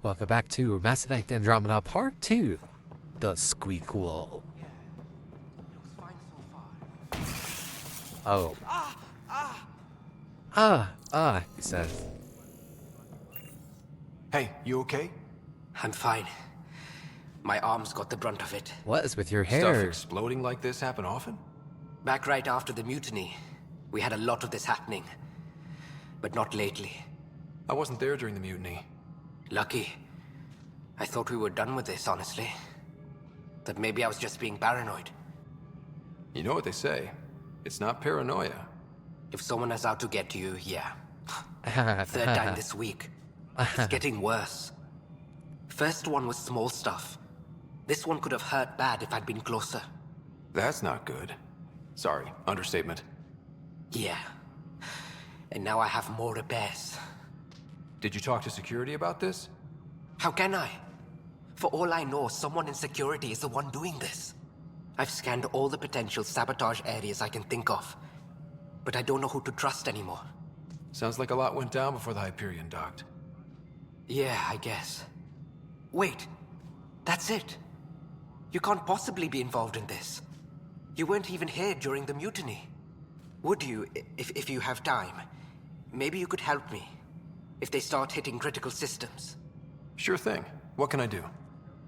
Welcome back to Mass Effect Andromeda Part 2. The Squeakquel. Oh. He says. Hey, you okay? I'm fine. My arms got the brunt of it. What is with your Stuff hair? exploding like this happen often? Back right after the mutiny, we had a lot of this happening. But not lately. I wasn't there during the mutiny. Lucky. I thought we were done with this, honestly. That maybe I was just being paranoid. You know what they say. It's not paranoia. If someone is out to get you, yeah. Third time this week. It's getting worse. First one was small stuff. This one could have hurt bad if I'd been closer. That's not good. Sorry, understatement. Yeah. And now I have more repairs. Did you talk to security about this? How can I? For all I know, someone in security is the one doing this. I've scanned all the potential sabotage areas I can think of. But I don't know who to trust anymore. Sounds like a lot went down before the Hyperion docked. Yeah, I guess. Wait. That's it. You can't possibly be involved in this. You weren't even here during the mutiny. Would you, if you have time? Maybe you could help me. If they start hitting critical systems. Sure thing. What can I do?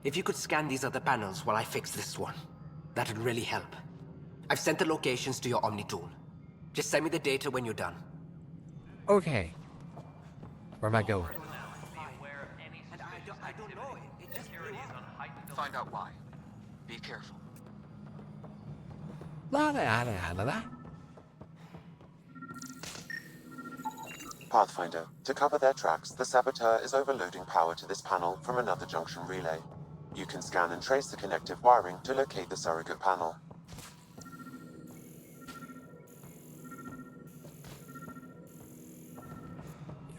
If you could scan these other panels while I fix this one, that'd really help. I've sent the locations to your Omni tool. Just send me the data when you're done. Okay. Where am I going? I don't know. It just Find out why. Be careful. La la la la la. Pathfinder, to cover their tracks, the saboteur is overloading power to this panel from another junction relay. You can scan and trace the connective wiring to locate the surrogate panel.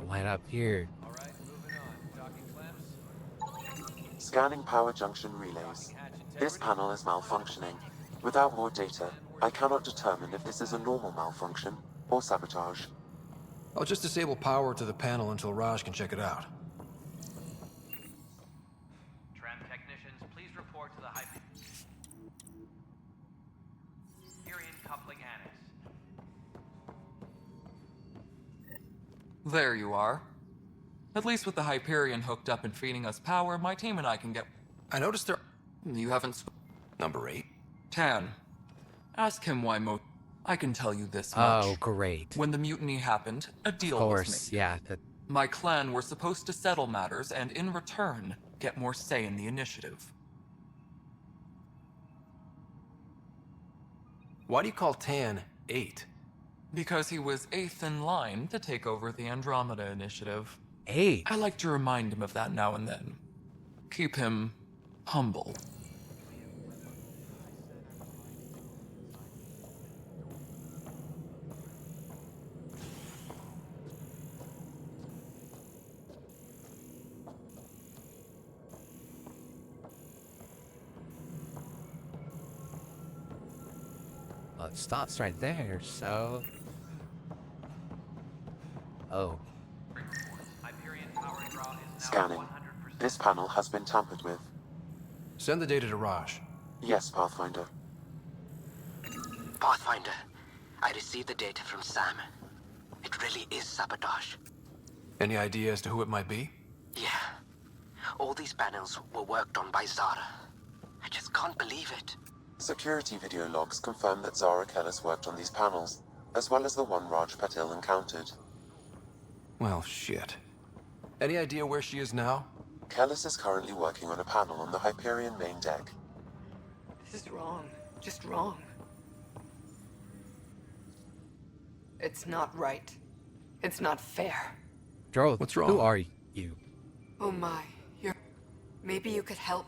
Light up here. Scanning power junction relays. This panel is malfunctioning. Without more data, I cannot determine if this is a normal malfunction or sabotage. I'll just disable power to the panel until Raj can check it out. Tram technicians, please report to the Hyperion coupling annex. There you are. At least with the Hyperion hooked up and feeding us power, my team and I can get... I noticed there... You haven't... Number 8? Tan. Ask him why I can tell you this much. Oh, great. When the mutiny happened, a deal Of was course, made. yeah. My clan were supposed to settle matters and, in return, get more say in the initiative. Why do you call Tan 8? Because he was 8th in line to take over the Andromeda initiative. 8. I like to remind him of that now and then. Keep him humble. Well, it stops right there, so... Oh. Hyperion power draw is now Scanning. 100%. This panel has been tampered with. Send the data to Raj. Yes, Pathfinder. Pathfinder, I received the data from Sam. It really is sabotage. Any idea as to who it might be? Yeah. All these panels were worked on by Zara. I just can't believe it. Security video logs confirm that Zara Kellis worked on these panels, as well as the one Raj Patil encountered. Well, shit. Any idea where she is now? Kellis is currently working on a panel on the Hyperion main deck. This is wrong. Just wrong. It's not right. It's not fair. Joel, What's wrong? who are you? Oh my, you're... Maybe you could help.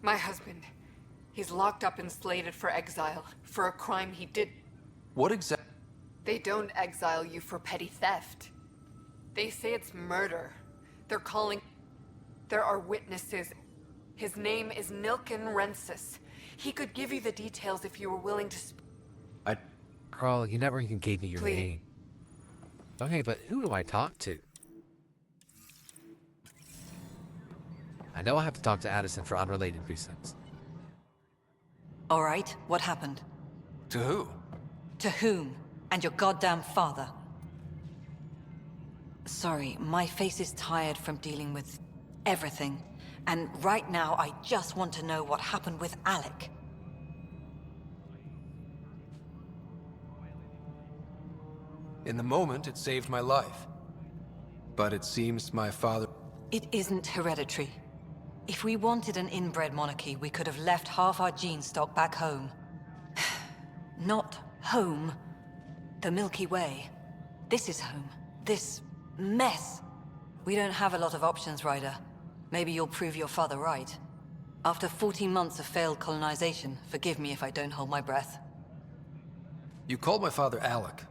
My husband. He's locked up and slated for exile for a crime he did. What exactly? They don't exile you for petty theft. They say it's murder. They're calling... There are witnesses. His name is Nilkin Rensis. He could give you the details if you were willing to... Carl, you never even gave me your Please. name. Okay, but who do I talk to? I know I have to talk to Addison for unrelated reasons. All right, what happened? To who? To whom? And your goddamn father. Sorry, my face is tired from dealing with everything. And right now, I just want to know what happened with Alec. In the moment, it saved my life. But it seems my father... It isn't hereditary. If we wanted an inbred monarchy, we could have left half our gene stock back home. Not home. The Milky Way. This is home. This mess. We don't have a lot of options, Ryder. Maybe you'll prove your father right. After 14 months of failed colonization, forgive me if I don't hold my breath. You called my father Alec.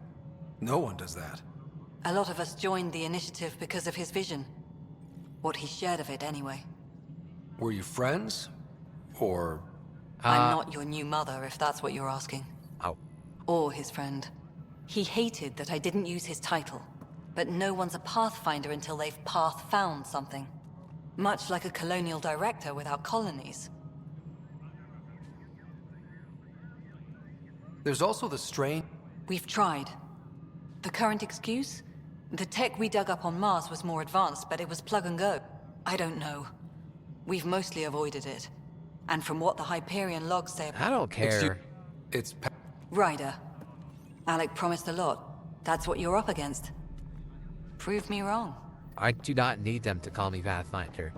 No one does that. A lot of us joined the initiative because of his vision. What he shared of it, anyway. Were you friends? Or... I'm not your new mother, if that's what you're asking. Oh. Or his friend. He hated that I didn't use his title. But no one's a pathfinder until they've path-found something. Much like a colonial director without colonies. There's also the strain... We've tried. The current excuse? The tech we dug up on Mars was more advanced, but it was plug and go. I don't know. We've mostly avoided it. And from what the Hyperion logs say... I don't care. It's... Ryder. Alec promised a lot. That's what you're up against. Prove me wrong. I do not need them to call me Pathfinder.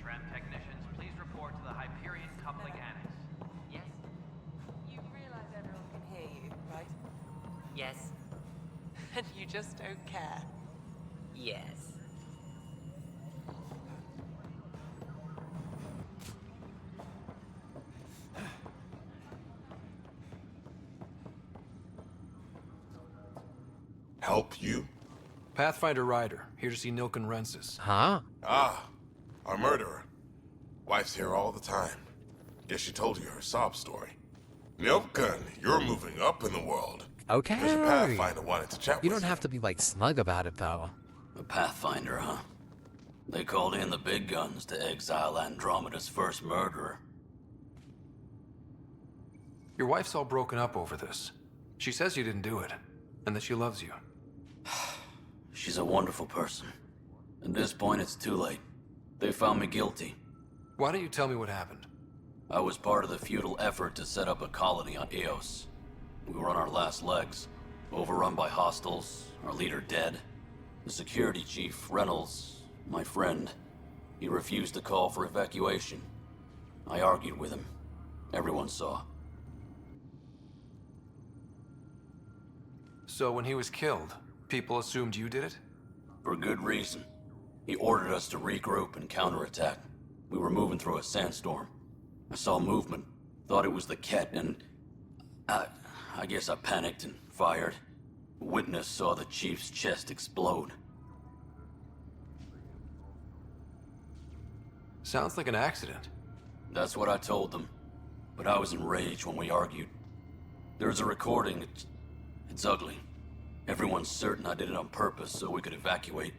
Tram technicians, please report to the Hyperion coupling annex. Yes? You realize everyone can hear you, right? Yes. And you just don't care? Yes. Help you? Pathfinder Ryder, here to see Nilken Rensis. Huh? Ah, our murderer. Wife's here all the time. Guess she told you her sob story. Nilken, you're moving up in the world. Okay. Because your Pathfinder wanted to chat You with don't have to be like smug about it though. The Pathfinder, huh? They called in the big guns to exile Andromeda's first murderer. Your wife's all broken up over this. She says you didn't do it, and that she loves you. She's a wonderful person. At this point, it's too late. They found me guilty. Why don't you tell me what happened? I was part of the futile effort to set up a colony on Eos. We were on our last legs, overrun by hostiles, our leader dead. The security chief, Reynolds, my friend, he refused to call for evacuation. I argued with him. Everyone saw. So when he was killed, people assumed you did it? For good reason. He ordered us to regroup and counterattack. We were moving through a sandstorm. I saw movement, thought it was the Ket, and... I guess I panicked and fired. A witness saw the chief's chest explode. Sounds like an accident. That's what I told them. But I was enraged when we argued. There's a recording. It's ugly. Everyone's certain I did it on purpose so we could evacuate.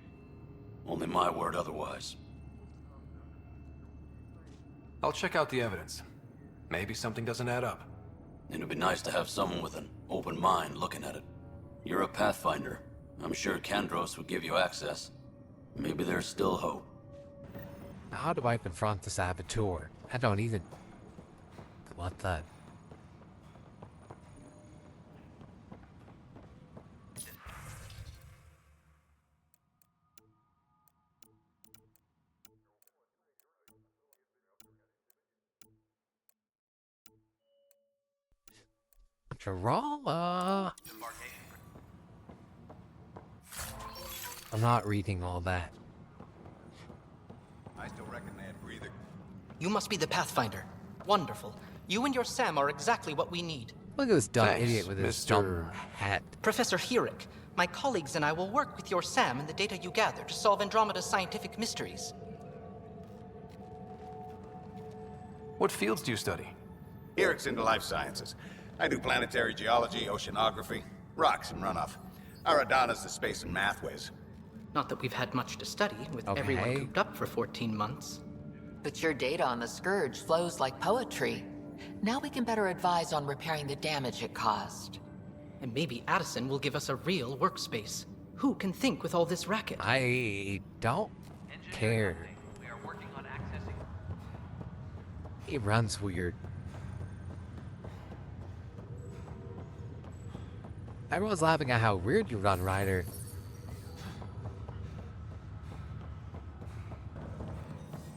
Only my word otherwise. I'll check out the evidence. Maybe something doesn't add up. It'd be nice to have someone with an open mind looking at it. You're a Pathfinder. I'm sure Kandros would give you access. Maybe there's still hope. How do I confront the saboteur? I don't even... What the... Jarala. I'm not reading all that. I still reckon they had breather. You must be the Pathfinder. Wonderful. You and your Sam are exactly what we need. Look at this dumb Thanks, idiot with his Mr. dumb hat. Professor Herrick, my colleagues and I will work with your Sam and the data you gather to solve Andromeda's scientific mysteries. What fields do you study? Herrick's into life sciences. I do planetary geology, oceanography, rocks and runoff. Aradana's the space and math whiz. Not that we've had much to study, with everyone Okay. cooped up for 14 months. But your data on the Scourge flows like poetry. Now we can better advise on repairing the damage it caused. And maybe Addison will give us a real workspace. Who can think with all this racket? I don't care. We are working on accessing. He runs weird. Everyone's laughing at how weird you run, Ryder.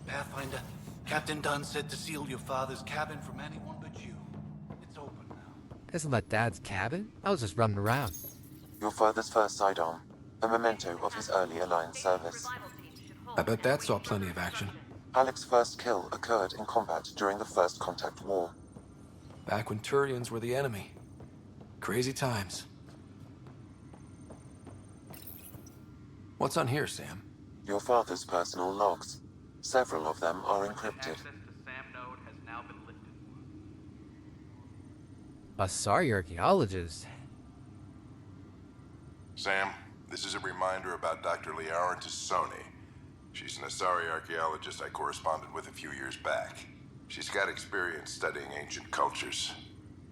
Pathfinder, Captain Dunn said to seal your father's cabin from anyone but you. It's open now. Isn't that Dad's cabin? I was just running around. Your father's first sidearm, a memento of his early Alliance service. I bet that saw plenty of action. Alec's first kill occurred in combat during the First Contact War. Back when Turians were the enemy. Crazy times. What's on here, Sam? Your father's personal logs. Several of them are encrypted. Access to SAM node has now been lifted. Sorry, archaeologist. Sam, this is a reminder about Dr. Liara Tassoni. She's an Asari archaeologist I corresponded with a few years back. She's got experience studying ancient cultures.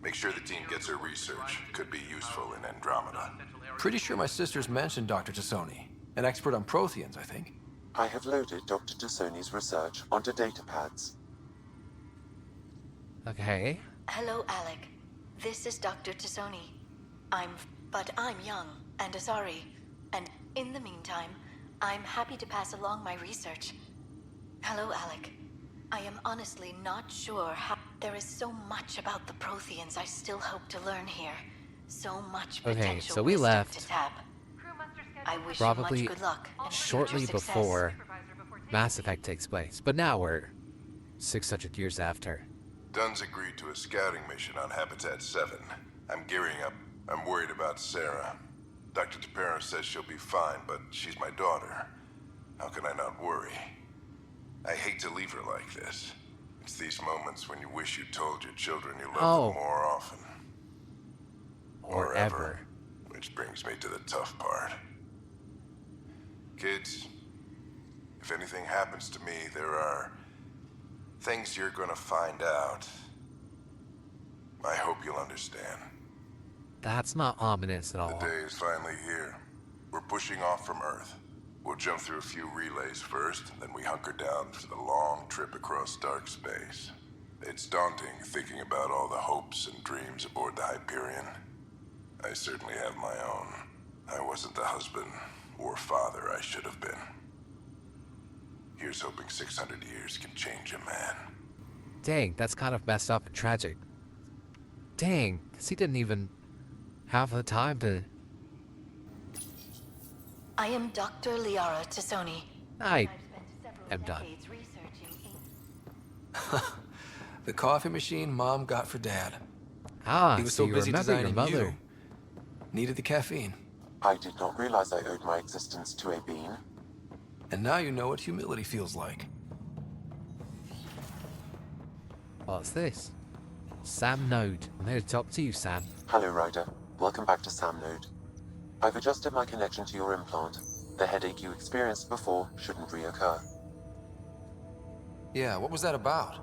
Make sure the team gets her research. Could be useful in Andromeda. Pretty sure my sister's mentioned Dr. Tassoni. An expert on Protheans, I think. I have loaded Dr. Tassoni's research onto datapads. Okay. Hello, Alec. This is Dr. Tassoni. I'm young and Asari. And in the meantime, I'm happy to pass along my research. Hello, Alec. I am honestly not sure how... There is so much about the Protheans I still hope to learn here. So much potential Okay, so we wisdom left to tap. I wish probably you much good luck and shortly future success. before Mass Effect takes place, but now we're 600 years after. Dunn's agreed to a scouting mission on Habitat 7. I'm gearing up. I'm worried about Sarah. Dr. Tapero says she'll be fine, but she's my daughter. How can I not worry? I hate to leave her like this. It's these moments when you wish you told your children you love them more often. Or ever. Which brings me to the tough part. Kids, if anything happens to me, there are things you're gonna find out. I hope you'll understand. That's not ominous at all. The day is finally here. We're pushing off from Earth. We'll jump through a few relays first, then we hunker down for the long trip across dark space. It's daunting thinking about all the hopes and dreams aboard the Hyperion. I certainly have my own. I wasn't the husband or father I should have been. Here's hoping 600 years can change a man. Dang, that's kind of messed up and tragic. Dang, 'cause he didn't even have the time to... I am Dr. Liara Tassoni. I am done. The coffee machine Mom got for Dad. Ah, he was so so you busy remember your designing mother. you. Needed the caffeine. I did not realize I owed my existence to a bean. And now you know what humility feels like. What's this? Sam Node. I'm here to talk to you, Sam. Hello, Ryder. Welcome back to Sam Node. I've adjusted my connection to your implant. The headache you experienced before shouldn't reoccur. Yeah, what was that about?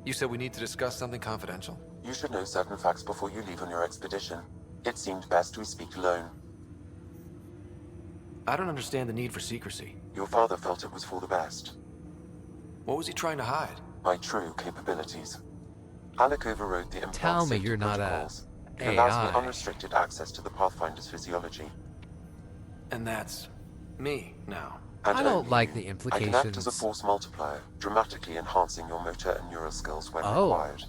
You said we need to discuss something confidential? You should know certain facts before you leave on your expedition. It seemed best we speak alone. I don't understand the need for secrecy. Your father felt it was for the best. What was he trying to hide? My true capabilities. Alec overrode the implant Tell me safety you're not a protocols. It allows me AI. unrestricted access to the Pathfinder's physiology. And that's me now. And I don't only like you. the I can act as a implications. force multiplier, dramatically enhancing your motor and neural skills when Oh. required.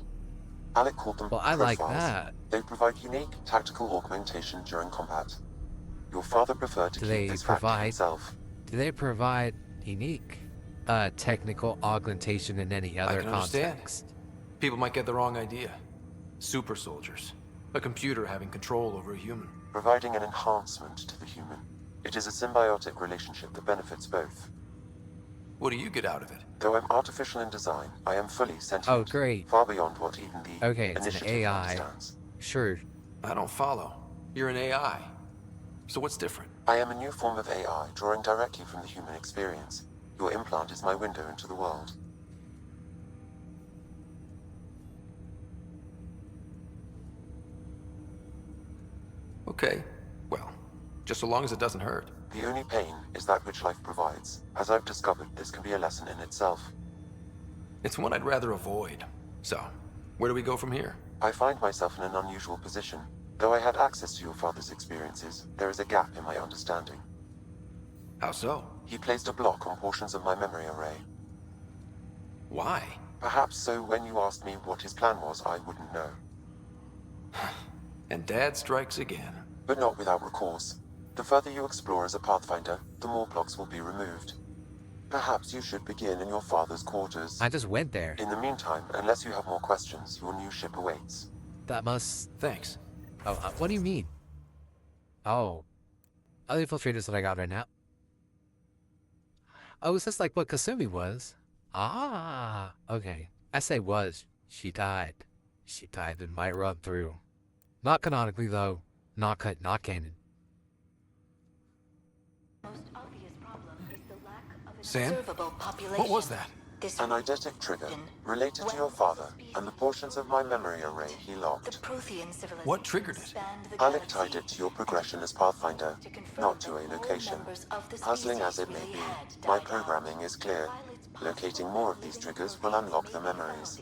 Alec called them Well, I like profiles. that. They provide unique tactical augmentation during combat. Your father preferred to Do keep they this fact to provide... himself. Do they provide unique technical augmentation in any other I can understand. context? People might get the wrong idea. Super soldiers. A computer having control over a human. Providing an enhancement to the human. It is a symbiotic relationship that benefits both. What do you get out of it? Though I'm artificial in design, I am fully sentient. Oh, great. Far beyond what even the Okay, it's an initiative AI. understands. Sure. I don't follow. You're an AI. So what's different? I am a new form of AI, drawing directly from the human experience. Your implant is my window into the world. Okay, well, just so long as it doesn't hurt. The only pain is that which life provides. As I've discovered, this can be a lesson in itself. It's one I'd rather avoid. So, where do we go from here? I find myself in an unusual position. Though I had access to your father's experiences, there is a gap in my understanding. How so? He placed a block on portions of my memory array. Why? Perhaps so when you asked me what his plan was, I wouldn't know. And Dad strikes again. But not without recourse. The further you explore as a Pathfinder, the more blocks will be removed. Perhaps you should begin in your father's quarters. I just went there. In the meantime, unless you have more questions, your new ship awaits. That must... Thanks. Oh, what do you mean? Oh. Oh, the infiltrators that I got right now. Oh, is this like what Kasumi was? Ah, okay. I say was. She died. She died in my run through. Not canonically, though. Not canon. Sam? What was that? An eidetic trigger, related to your father, and the portions of my memory array he locked. What triggered it? Alec tied it to your progression as Pathfinder, not to a location. Puzzling as it may be, my programming is clear. Locating more of these triggers will unlock the memories.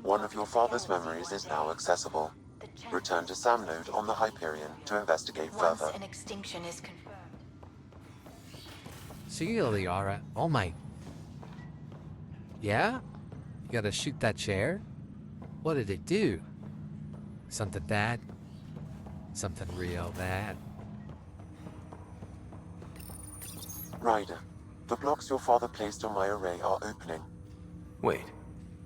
One of your father's memories is now accessible. Return to Sam Node on the Hyperion to investigate further. Once an extinction is confirmed. See you, Liara. Oh my... Yeah? You gotta shoot that chair? What did it do? Something bad? Something real bad? Ryder, the blocks your father placed on my array are opening. Wait,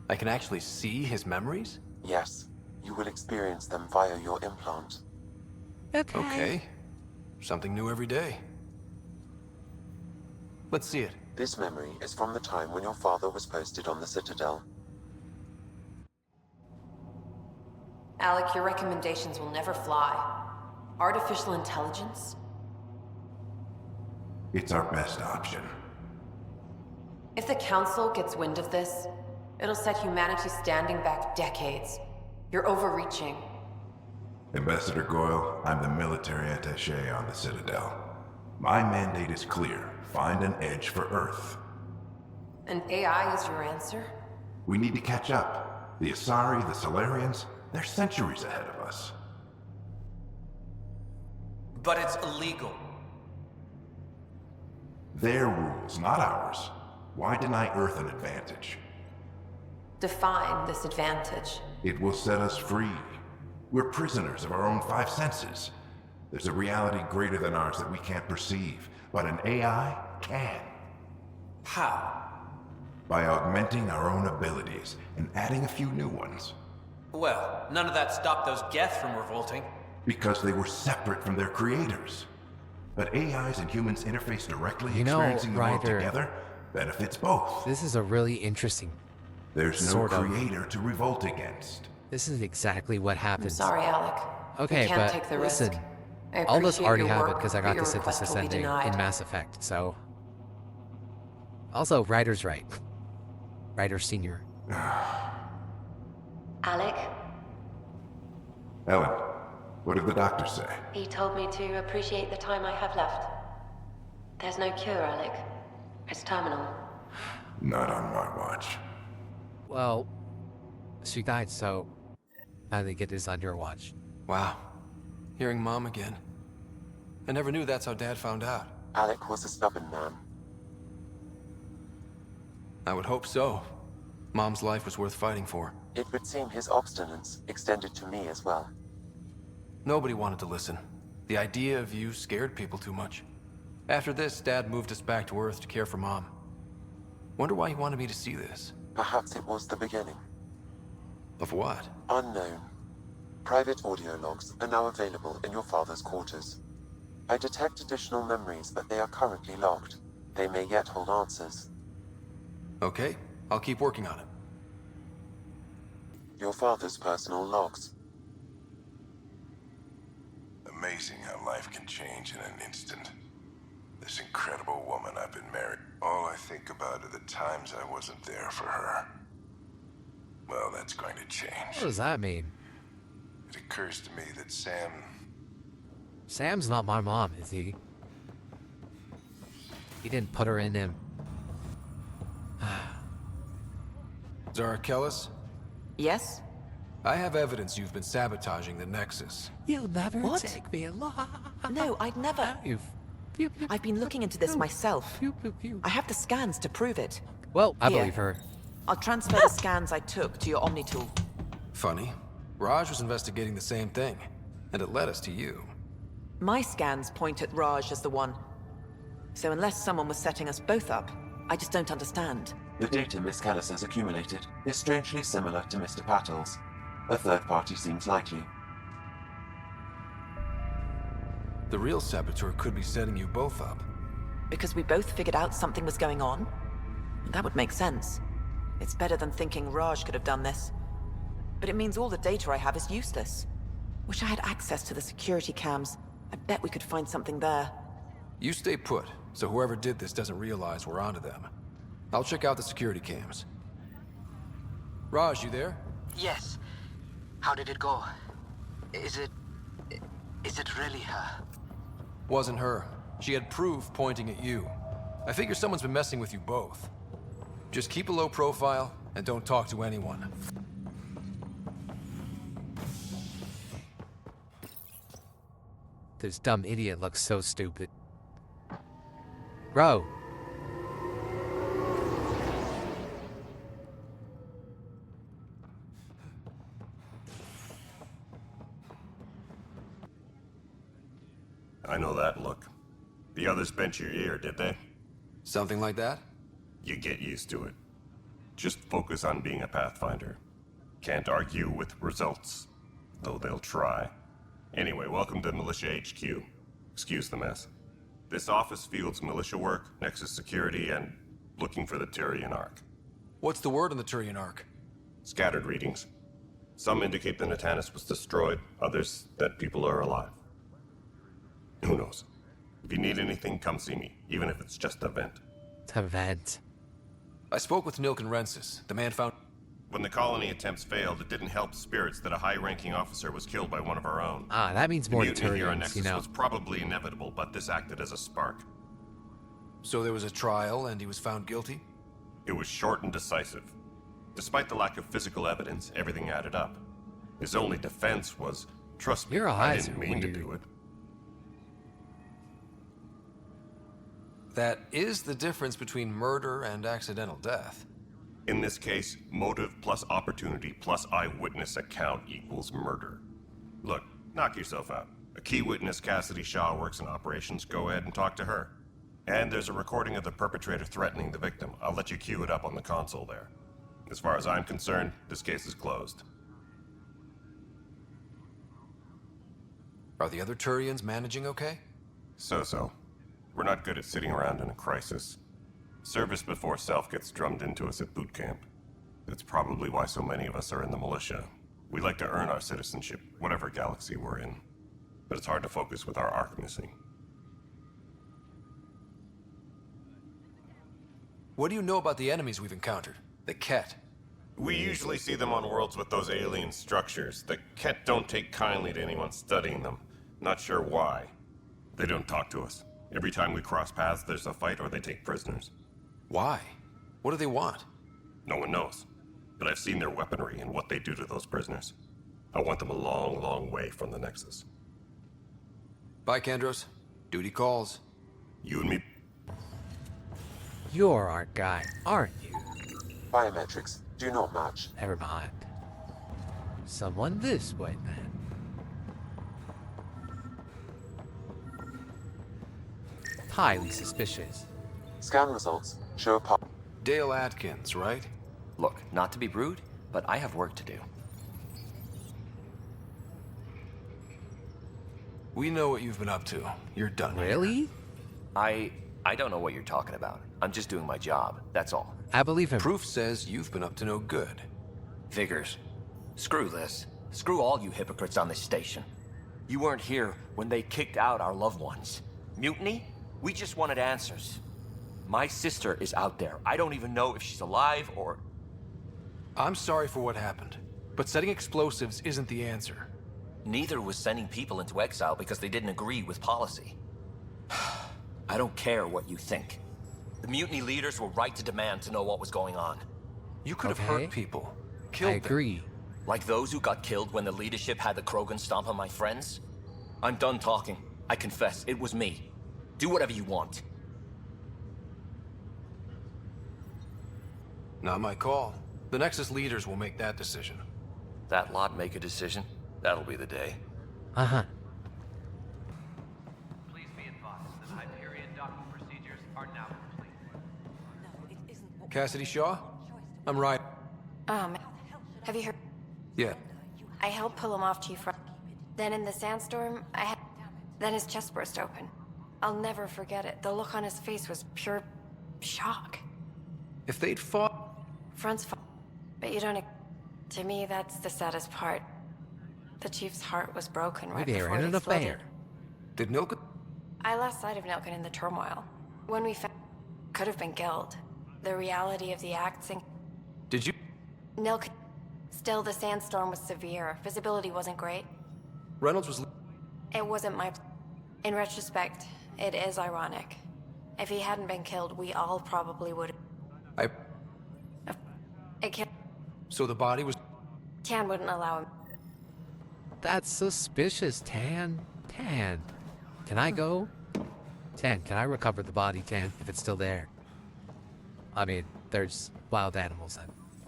I can actually see his memories? Yes, you will experience them via your implant. Okay. Something new every day. Let's see it. This memory is from the time when your father was posted on the Citadel. Alec, your recommendations will never fly. Artificial intelligence? It's our best option. If the Council gets wind of this, it'll set humanity standing back decades. You're overreaching. Ambassador Goyle, I'm the military attaché on the Citadel. My mandate is clear. Find an edge for Earth. And AI is your answer? We need to catch up. The Asari, the Solarians, they're centuries ahead of us. But it's illegal. Their rules, not ours. Why deny Earth an advantage? Define this advantage. It will set us free. We're prisoners of our own five senses. There's a reality greater than ours that we can't perceive, but an AI can. How? By augmenting our own abilities and adding a few new ones. Well, none of that stopped those Geth from revolting. Because they were separate from their creators. But AIs and humans interface directly, You know, experiencing the world Ryder, together benefits both. This is a really interesting... There's no sort of. creator to revolt against. This is exactly what I'm happens. sorry, Alec. Okay, we can't but take the listen. risk. I All this appreciate already your happened work, because I but got your the synthesis request will be ending denied. in Mass Effect, so... Also, Ryder's right. Ryder Sr. Alec, Ellen, what did the doctor say? He told me to appreciate the time I have left. There's no cure, Alec. It's terminal. Not on my watch. Well, she died, so I think it is on your watch. Wow. Hearing Mom again. I never knew that's how Dad found out. Alec was a stubborn man. I would hope so. Mom's life was worth fighting for. It would seem his obstinance extended to me as well. Nobody wanted to listen. The idea of you scared people too much. After this, Dad moved us back to Earth to care for Mom. Wonder why he wanted me to see this. Perhaps it was the beginning. Of what? Unknown. Private audio logs are now available in your father's quarters. I detect additional memories, but they are currently locked. They may yet hold answers. Okay, I'll keep working on it. Your father's personal logs. Amazing how life can change in an instant. This incredible woman I've been married. All I think about are the times I wasn't there for her. Well, that's going to change. What does that mean? It occurs to me that Sam's not my mom, is he? He didn't put her in him. Zara Kellis? Yes? I have evidence you've been sabotaging the Nexus. You'll never What? take me alive. No, I'd never. I've been looking into this myself. I have the scans to prove it. Well, I Here. believe her. I'll transfer the scans I took to your Omni tool. Funny. Raj was investigating the same thing, and it led us to you. My scans point at Raj as the one. So unless someone was setting us both up, I just don't understand. The data Miss Kellis has accumulated is strangely similar to Mr. Pattle's. A third party seems likely. The real saboteur could be setting you both up. Because we both figured out something was going on? That would make sense. It's better than thinking Raj could have done this. But it means all the data I have is useless. Wish I had access to the security cams. I bet we could find something there. You stay put, so whoever did this doesn't realize we're onto them. I'll check out the security cams. Raj, you there? Yes. How did it go? Is it really her? Wasn't her. She had proof pointing at you. I figure someone's been messing with you both. Just keep a low profile and don't talk to anyone. This dumb idiot looks so stupid. Bro. I know that look. The others bent your ear, did they? Something like that? You get used to it. Just focus on being a Pathfinder. Can't argue with results, though they'll try. Anyway, welcome to Militia HQ. Excuse the mess. This office fields militia work, Nexus security, and looking for the Turian Ark. What's the word on the Turian Ark? Scattered readings. Some indicate the Natanus was destroyed, others that people are alive. Who knows? If you need anything, come see me, even if it's just a vent. It's a vent. I spoke with Nilken Rensis. The man found... When the colony attempts failed, it didn't help spirits that a high-ranking officer was killed by one of our own. Ah, that means more the mutiny here on Turians, Nexus you know. was probably inevitable, but this acted as a spark. So there was a trial and he was found guilty? It was short and decisive. Despite the lack of physical evidence, everything added up. His only defense was, trust me, Your I eyes didn't are mean to weird. do it. That is the difference between murder and accidental death. In this case, motive plus opportunity plus eyewitness account equals murder. Look, knock yourself out. A key witness, Cassidy Shaw, works in operations. Go ahead and talk to her. And there's a recording of the perpetrator threatening the victim. I'll let you cue it up on the console there. As far as I'm concerned, this case is closed. Are the other Turians managing okay? So-so. We're not good at sitting around in a crisis. Service before self gets drummed into us at boot camp. That's probably why so many of us are in the militia. We like to earn our citizenship, whatever galaxy we're in. But it's hard to focus with our arc missing. What do you know about the enemies we've encountered? The Ket? We usually see them on worlds with those alien structures. The Ket don't take kindly to anyone studying them. Not sure why. They don't talk to us. Every time we cross paths, there's a fight or they take prisoners. Why? What do they want? No one knows. But I've seen their weaponry and what they do to those prisoners. I want them a long, long way from the Nexus. Bye, Kandros. Duty calls. You and me. You're our guy, aren't you? Biometrics do not match. Never mind. Someone this way, then. Highly suspicious. Scan results show pop. Dale Atkins, right? Look, not to be rude, but I have work to do. We know what you've been up to. You're done. Really? I don't know what you're talking about. I'm just doing my job, that's all. I believe him. Proof says you've been up to no good. Figures. Screw this. Screw all you hypocrites on this station. You weren't here when they kicked out our loved ones. Mutiny? We just wanted answers. My sister is out there. I don't even know if she's alive or... I'm sorry for what happened, but setting explosives isn't the answer. Neither was sending people into exile because they didn't agree with policy. I don't care what you think. The mutiny leaders were right to demand to know what was going on. You could have hurt people. Killed I agree. them. Like those who got killed when the leadership had the Krogan stomp on my friends? I'm done talking. I confess, it was me. Do whatever you want. Not my call. The Nexus leaders will make that decision. That lot make a decision? That'll be the day. Uh-huh. Please be advised that Hyperion docking procedures are now complete. Cassidy Shaw? I'm right. Have you heard? Yeah. I helped pull him off, Chief. Then in the sandstorm, then his chest burst open. I'll never forget it. The look on his face was pure shock. If they'd fought... Front's fought, but you don't... To me, that's the saddest part. The Chief's heart was broken right Maybe before in it an exploded. affair. Did Nilka... I lost sight of Nilkin in the turmoil. When we found... Could have been killed. The reality of the act sank... Did you... Nilkin... Still, the sandstorm was severe. Visibility wasn't great. Reynolds was... It wasn't my... In retrospect, it is ironic. If he hadn't been killed, we all probably would have... It can't... So the body was... Tan wouldn't allow him. That's suspicious, Tan. Tan. Can I go? Tan, can I recover the body, Tan, if it's still there? I mean, there's wild animals.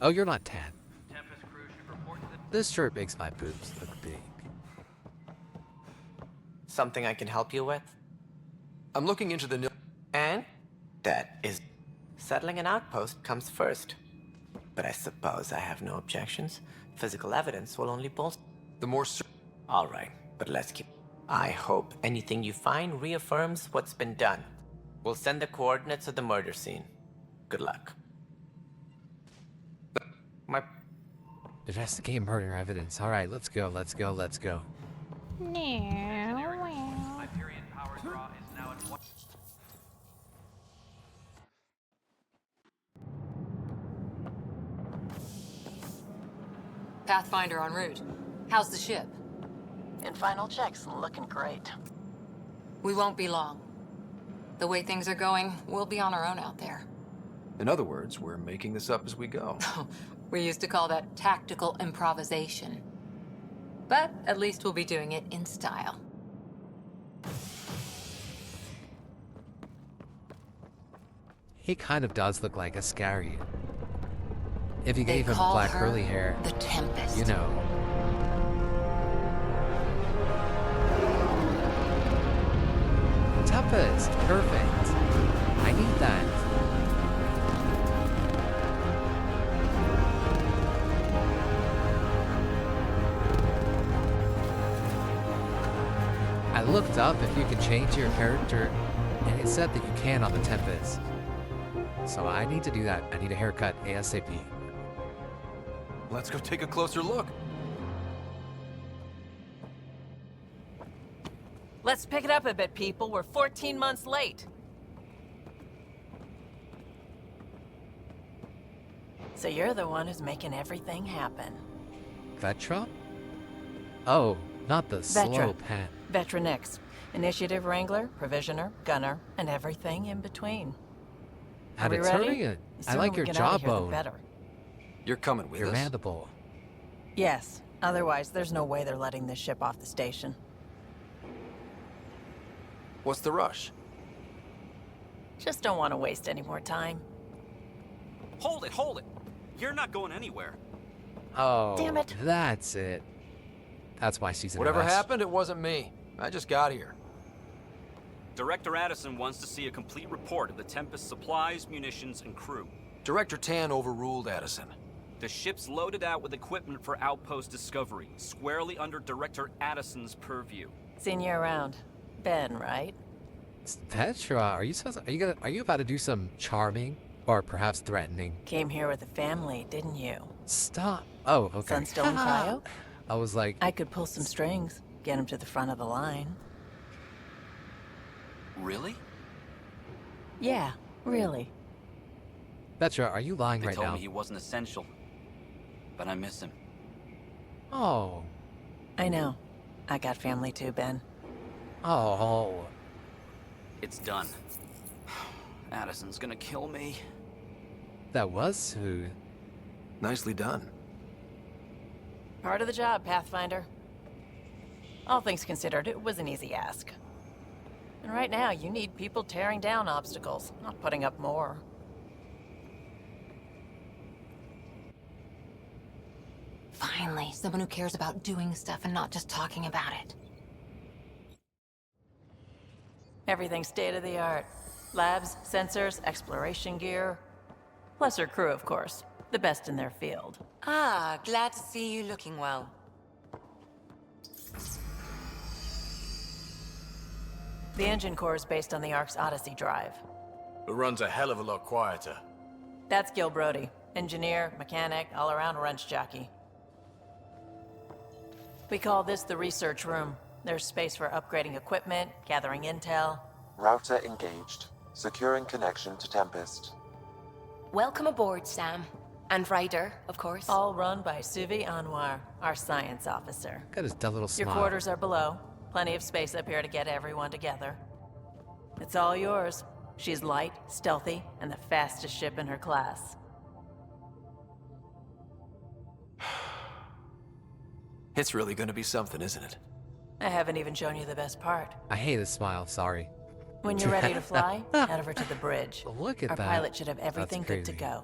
Oh, you're not Tan. Tempest crew should report to the... This shirt makes my boobs look big. Something I can help you with? I'm looking into the... And? That is... Settling an outpost comes first. But I suppose I have no objections. Physical evidence will only bolster... The more... All right, but let's keep... I hope anything you find reaffirms what's been done. We'll send the coordinates of the murder scene. Good luck. My... Investigate murder evidence. Alright, let's go, let's go, let's go. Hyperion power draw is now at 1... Pathfinder en route. How's the ship? In final checks, looking great. We won't be long. The way things are going, we'll be on our own out there. In other words, we're making this up as we go. We used to call that tactical improvisation. But at least we'll be doing it in style. He kind of does look like a Scarian. If you They gave him call black her curly hair, the Tempest. you know. Tempest, perfect. I need that. I looked up if you can change your character, and it said that you can on the Tempest. So I need to do that. I need a haircut ASAP. Let's go take a closer look. Let's pick it up a bit, people. We're 14 months late. So you're the one who's making everything happen. Vetra? Oh, not the slow pen. Vetronix. Initiative Wrangler, Provisioner, Gunner, and everything in between. Are we ready? Hattorian. The I sooner like we your get out of here, the jawbone. better. You're coming with Your us. mandible. Yes. Otherwise, there's no way they're letting this ship off the station. What's the rush? Just don't want to waste any more time. Hold it, hold it. You're not going anywhere. Oh, Damn it. That's it. That's why she's in Whatever a rush. happened, it wasn't me. I just got here. Director Addison wants to see a complete report of the Tempest supplies, munitions, and crew. Director Tan overruled Addison. The ship's loaded out with equipment for outpost discovery, squarely under Director Addison's purview. Seen you around. Ben, right? Petra, are you about to do some charming or perhaps threatening? Came here with a family, didn't you? Stop. Oh, okay. Son still in cryo? I was like, I could pull some strings, get him to the front of the line. Really? Yeah, really. Petra, are you lying They right told now? me he wasn't essential, but I miss him. Oh. I know. I got family too, Ben. Oh. It's done. Addison's gonna kill me. That was who? Nicely done. Part of the job, Pathfinder. All things considered, it was an easy ask. And right now, you need people tearing down obstacles, not putting up more. Finally, someone who cares about doing stuff and not just talking about it. Everything's state-of-the-art. Labs, sensors, exploration gear. Plus her crew, of course. The best in their field. Ah, glad to see you looking well. The engine core is based on the Ark's Odyssey drive. It runs a hell of a lot quieter. That's Gil Brody. Engineer, mechanic, all-around wrench jockey. We call this the research room. There's space for upgrading equipment, gathering intel. Router engaged. Securing connection to Tempest. Welcome aboard, Sam. And Ryder, of course. All run by Suvi Anwar, our science officer. Got his dumb little smile. Your quarters are below. Plenty of space up here to get everyone together. It's all yours. She's light, stealthy, and the fastest ship in her class. It's really gonna be something, isn't it? I haven't even shown you the best part. I hate his smile, sorry. When you're ready to fly, head over to the bridge. Look at Our that. pilot should have everything good to crazy. go.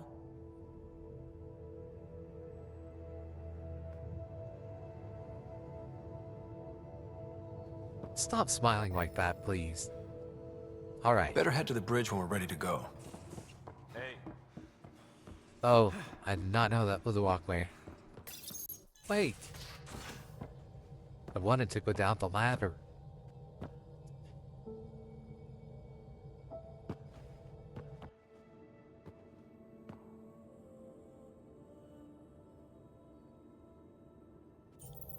Stop smiling like that, please. Alright. Better head to the bridge when we're ready to go. Hey. Oh, I did not know that was a walkway. Wait. I wanted to go down the ladder.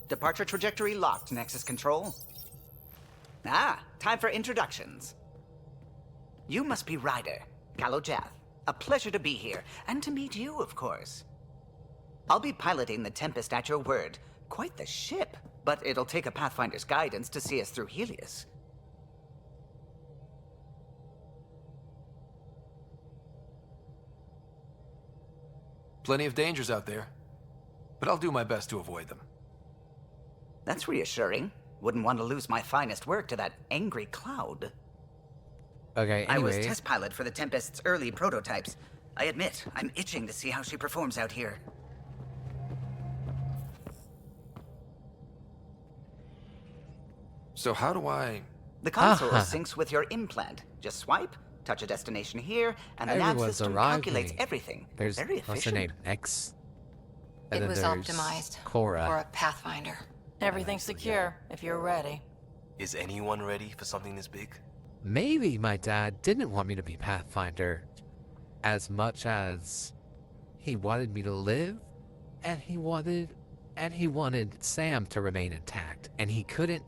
Departure trajectory locked, Nexus Control. Ah, time for introductions. You must be Ryder, Kalojath. A pleasure to be here, and to meet you, of course. I'll be piloting the Tempest at your word. Quite the ship, but it'll take a Pathfinder's guidance to see us through Helios. Plenty of dangers out there, but I'll do my best to avoid them. That's reassuring. Wouldn't want to lose my finest work to that angry cloud. Okay, I was anyway. test pilot for the Tempest's early prototypes. I admit, I'm itching to see how she performs out here. So how do I... The console syncs with your implant. Just swipe, touch a destination here, and the nav Everyone's system arriving. calculates everything. There's, Very what's her efficient. name? X? And It then was there's optimized Cora. for a Pathfinder. Everything's secure, if you're ready. Is anyone ready for something this big? Maybe my dad didn't want me to be Pathfinder as much as he wanted me to live, and he wanted Sam to remain intact, and he couldn't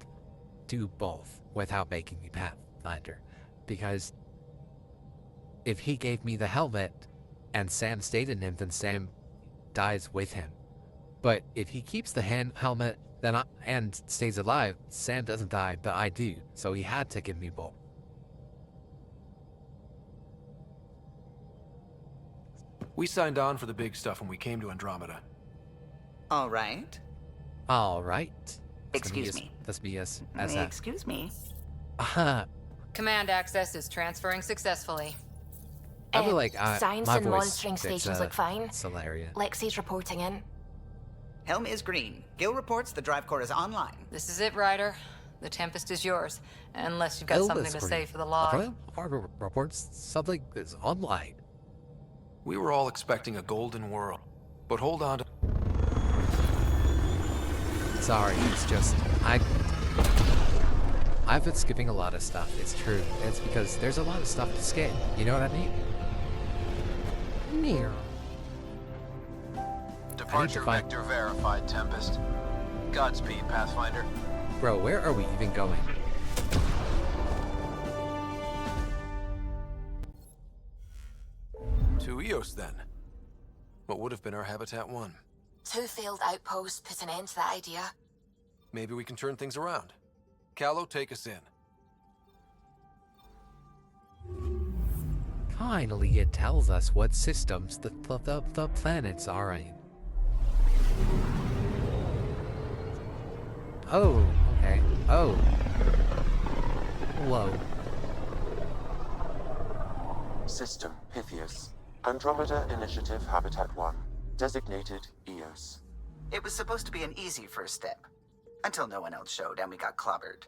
do both without making me Pathfinder, because if he gave me the helmet and Sam stayed in him, then Sam dies with him. But if he keeps the helmet and stays alive, Sam doesn't die, but I do. So he had to give me both. We signed on for the big stuff when we came to Andromeda. All right. All right. Excuse me. That's me, yes. Excuse me. Command access is transferring successfully. I feel like Science my and voice monitoring fits, stations look fine. It's hilarious. Lexi's reporting in. Helm is green. Gil reports the drive core is online. This is it, Ryder. The Tempest is yours, unless you've got something to say for the log. Reports something is online. We were all expecting a golden world, but hold on to... Sorry, it's just I've been skipping a lot of stuff. It's true. It's because there's a lot of stuff to skip. You know what I mean? Near. Departure vector verified, Tempest. Godspeed, Pathfinder. Bro, where are we even going? To Eos, then. What would have been our Habitat 1. 2 failed outposts put an end to that idea. Maybe we can turn things around. Callow, take us in. Finally, it tells us what systems the planets are in. Oh, okay. Oh. Whoa. System Pythias. Andromeda Initiative Habitat 1. Designated Eos. It was supposed to be an easy first step. Until no one else showed and we got clobbered.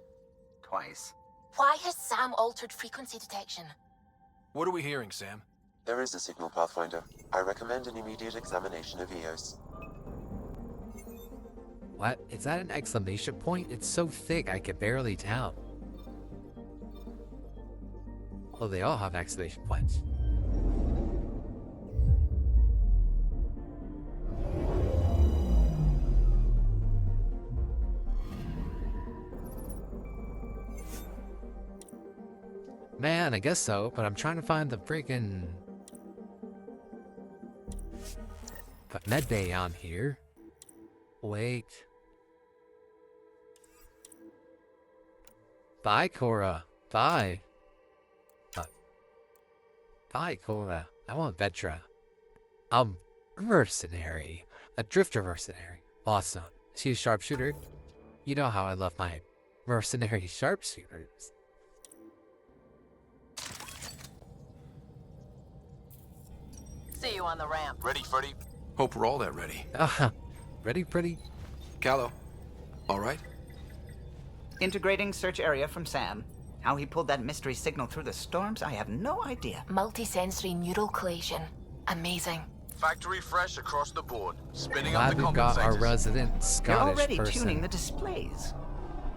Twice. Why has Sam altered frequency detection? What are we hearing, Sam? There is a signal, Pathfinder. I recommend an immediate examination of Eos. What? Is that an exclamation point? It's so thick I can barely tell. Well, they all have exclamation points. Man, I guess so, but I'm trying to find the freaking medbay on here. Wait. Bye, Cora. Bye. Bye, Cora. I want Vetra. Mercenary. A drifter mercenary. Awesome. She's a sharpshooter. You know how I love my mercenary sharpshooters. See you on the ramp. Ready, Freddy? Hope we're all that ready. Ready, pretty? Callow. All right? Integrating search area from Sam. How he pulled that mystery signal through the storms, I have no idea. Multisensory neural collation. Amazing. Factory fresh across the board. Spinning Glad up the we've got our compensators. resident Scottish You're already person. tuning the displays.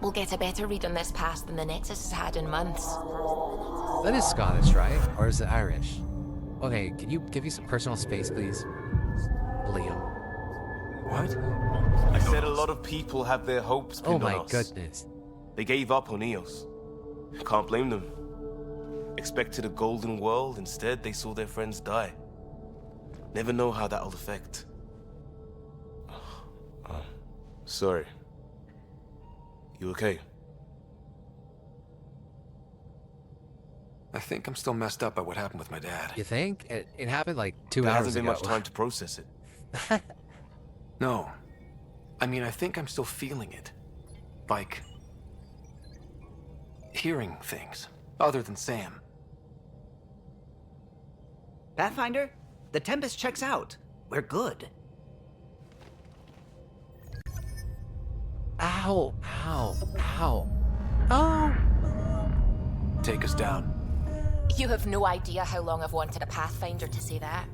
We'll get a better read on this pass than the Nexus has had in months. That is Scottish, right? Or is it Irish? Okay, can you give me some personal space, please? Liam. What? I said a lot of people have their hopes pinned on us. Oh my goodness. They gave up on Eos. Can't blame them. Expected a golden world, instead they saw their friends die. Never know how that'll affect. Sorry. You okay? I think I'm still messed up by what happened with my dad. You think? It happened like 2 There hours hasn't been ago. much time to process it. No. I mean, I think I'm still feeling it. Like... hearing things. Other than Sam. Pathfinder, the Tempest checks out. We're good. Ow, ow, ow. Oh! Take us down. You have no idea how long I've wanted a Pathfinder to say that.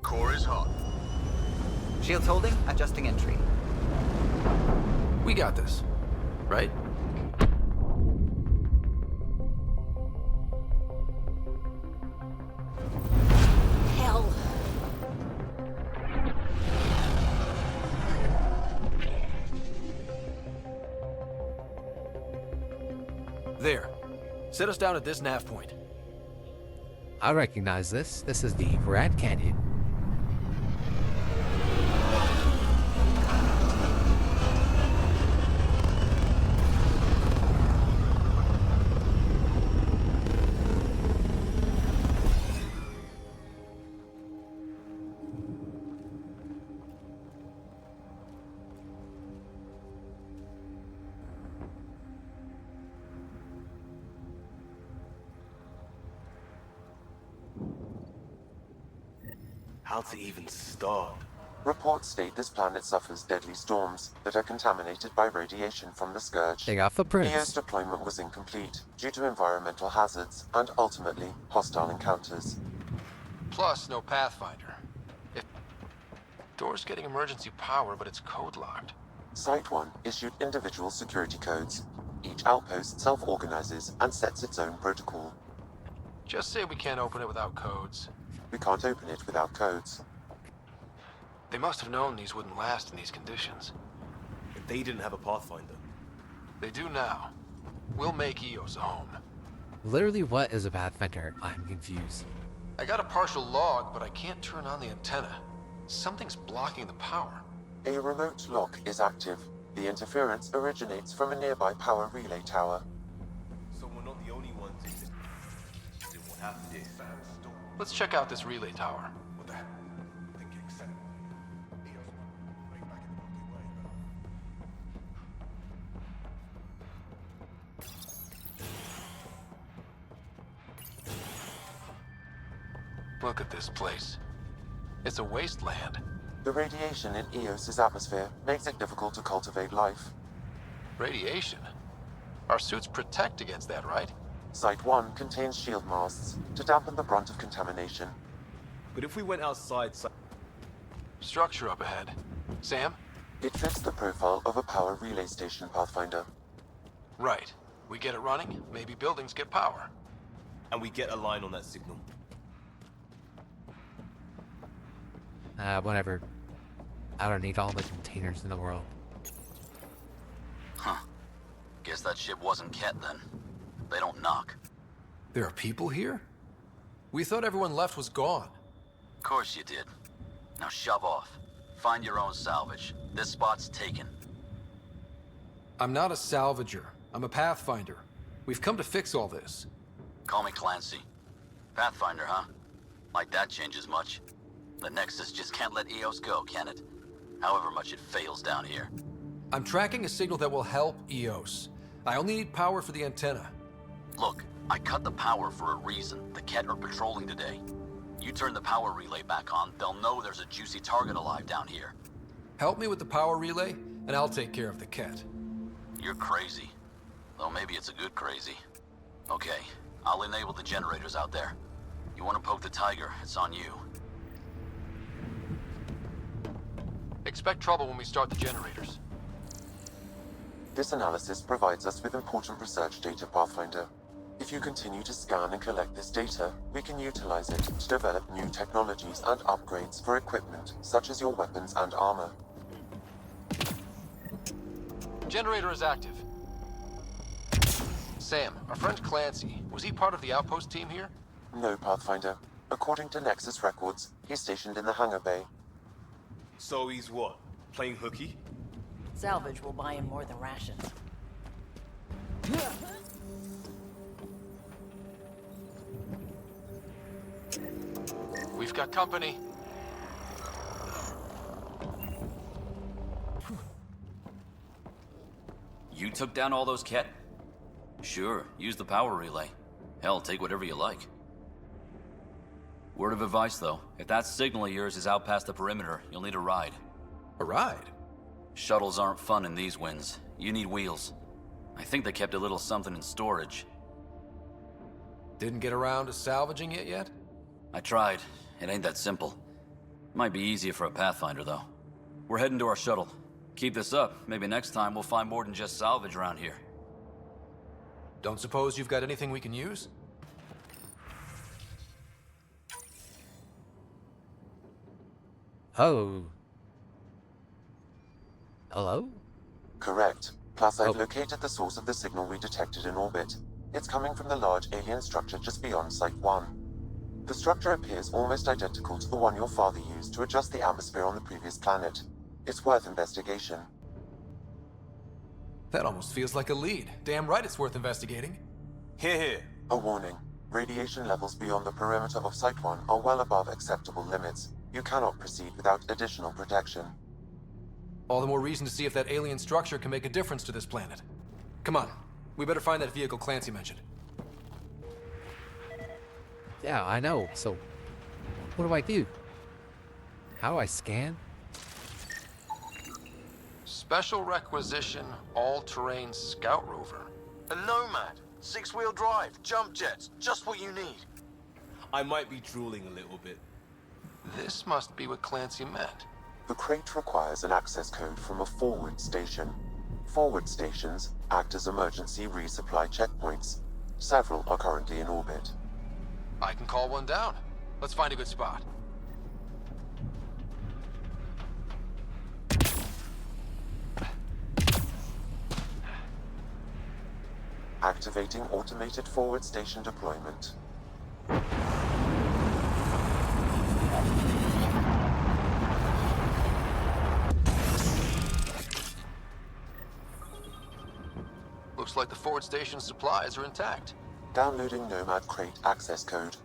Core is hot. Shields holding, adjusting entry. We got this. Right? Hell. There. Set us down at this nav point. I recognize this. This is the Rat Canyon. How to even start? Reports state this planet suffers deadly storms that are contaminated by radiation from the Scourge. They got footprints. Eos deployment was incomplete due to environmental hazards and ultimately hostile encounters. Plus, no Pathfinder. If door's getting emergency power, but it's code locked. Site 1 issued individual security codes. Each outpost self-organizes and sets its own protocol. Just say we can't open it without codes. We can't open it without codes. They must have known these wouldn't last in these conditions. If they didn't have a Pathfinder. They do now. We'll make Eos a home. Literally, what is a Pathfinder? I'm confused. I got a partial log, but I can't turn on the antenna. Something's blocking the power. A remote lock is active. The interference originates from a nearby power relay tower. So we're not the only ones in this. Then what happened is. Let's check out this relay tower. What the hell? Thinking set. Eos, right back in the Milky Way. Look at this place. It's a wasteland. The radiation in Eos's atmosphere makes it difficult to cultivate life. Radiation? Our suits protect against that, right? Site 1 contains shield masts to dampen the brunt of contamination. But if we went outside... Structure up ahead. Sam? It fits the profile of a power relay station, Pathfinder. Right. We get it running, maybe buildings get power. And we get a line on that signal. Whatever. I don't need all the containers in the world. Huh. Guess that ship wasn't Ket then. They don't knock. There are people here? We thought everyone left was gone. Of course you did. Now shove off. Find your own salvage. This spot's taken. I'm not a salvager. I'm a Pathfinder. We've come to fix all this. Call me Clancy. Pathfinder, huh? Like that changes much. The Nexus just can't let Eos go, can it? However much it fails down here. I'm tracking a signal that will help Eos. I only need power for the antenna. Look, I cut the power for a reason. The Ket are patrolling today. You turn the power relay back on, they'll know there's a juicy target alive down here. Help me with the power relay, and I'll take care of the Ket. You're crazy. Though maybe it's a good crazy. Okay, I'll enable the generators out there. You want to poke the tiger, it's on you. Expect trouble when we start the generators. This analysis provides us with important research data, Pathfinder. If you continue to scan and collect this data, we can utilize it to develop new technologies and upgrades for equipment, such as your weapons and armor. Generator is active. Sam, our friend Clancy, was he part of the outpost team here? No, Pathfinder. According to Nexus records, he's stationed in the hangar bay. So he's what? Playing hooky? Salvage will buy him more than rations. We've got company. You took down all those Ket? Sure, use the power relay. Hell, take whatever you like. Word of advice, though. If that signal of yours is out past the perimeter, you'll need a ride. A ride? Shuttles aren't fun in these winds. You need wheels. I think they kept a little something in storage. Didn't get around to salvaging it yet? I tried. It ain't that simple. Might be easier for a Pathfinder, though. We're heading to our shuttle. Keep this up. Maybe next time we'll find more than just salvage around here. Don't suppose you've got anything we can use? Oh. Hello? Correct. Plus, I've located the source of the signal we detected in orbit. It's coming from the large alien structure just beyond Site 1. The structure appears almost identical to the one your father used to adjust the atmosphere on the previous planet. It's worth investigation. That almost feels like a lead. Damn right it's worth investigating. Here. A warning. Radiation levels beyond the perimeter of Site 1 are well above acceptable limits. You cannot proceed without additional protection. All the more reason to see if that alien structure can make a difference to this planet. Come on. We better find that vehicle Clancy mentioned. Yeah, I know. So, what do I do? How do I scan? Special requisition, all-terrain scout rover. A Nomad. 6-wheel drive, jump jets, just what you need. I might be drooling a little bit. This must be what Clancy meant. The crate requires an access code from a forward station. Forward stations act as emergency resupply checkpoints. Several are currently in orbit. I can call one down. Let's find a good spot. Activating automated forward station deployment. Looks like the forward station supplies are intact. Downloading Nomad Crate access code.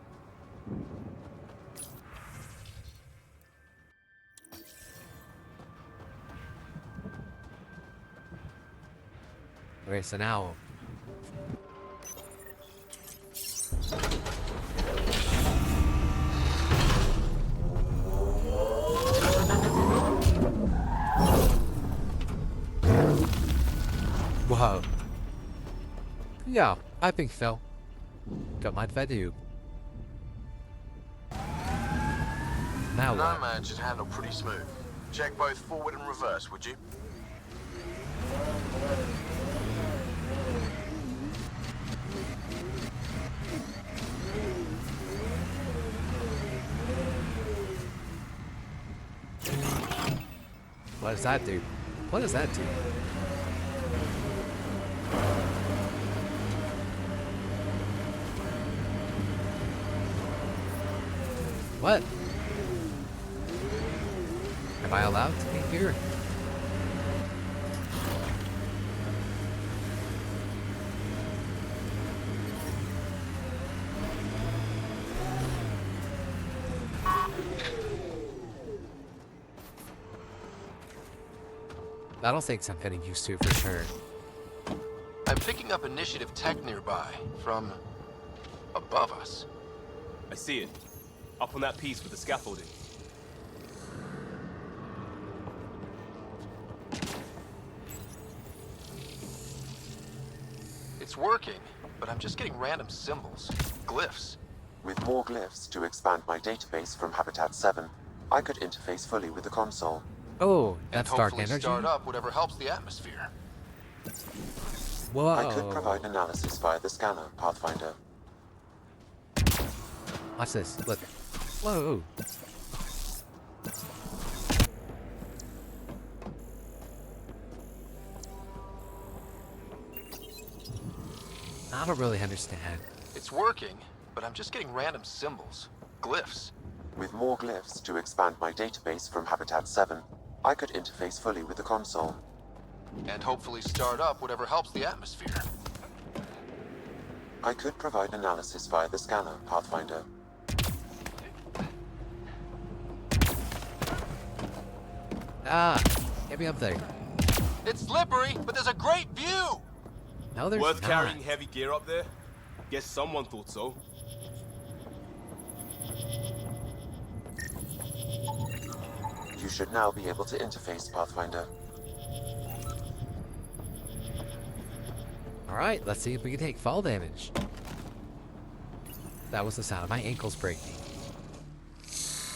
Okay, so now. Whoa. Yeah, I think so. Got my value. Now what? Nomad should handle pretty smooth. Check both forward and reverse, would you? What does that do? What does that do? What? Am I allowed to be here? That'll take some getting used to for sure. I'm picking up initiative tech nearby, from above us. I see it. Up on that piece with the scaffolding. It's working, but I'm just getting random symbols, glyphs. With more glyphs to expand my database from Habitat 7, I could interface fully with the console. Oh, that's and dark hopefully energy? start up whatever helps the atmosphere. Whoa. I could provide analysis via the scanner, Pathfinder. Watch this. Look. Whoa. I don't really understand. It's working, but I'm just getting random symbols, glyphs. With more glyphs to expand my database from Habitat 7, I could interface fully with the console. And hopefully start up whatever helps the atmosphere. I could provide analysis via the scanner, Pathfinder. Ah, get me up there. It's slippery, but there's a great view! No, there's Worth not. carrying heavy gear up there? Guess someone thought so. You should now be able to interface, Pathfinder. Alright, let's see if we can take fall damage. That was the sound of my ankles breaking.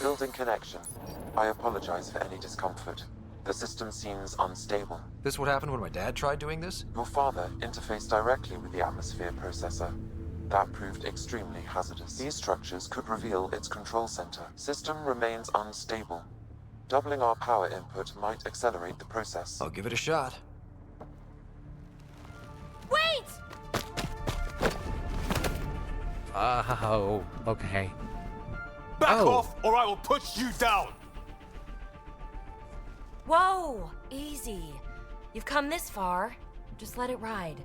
Building connection. I apologize for any discomfort. The system seems unstable. This what happened when my dad tried doing this? Your father interfaced directly with the atmosphere processor. That proved extremely hazardous. These structures could reveal its control center. System remains unstable. Doubling our power input might accelerate the process. I'll give it a shot. Wait! Oh, okay. Back off, or I will push you down! Whoa! Easy. You've come this far. Just let it ride.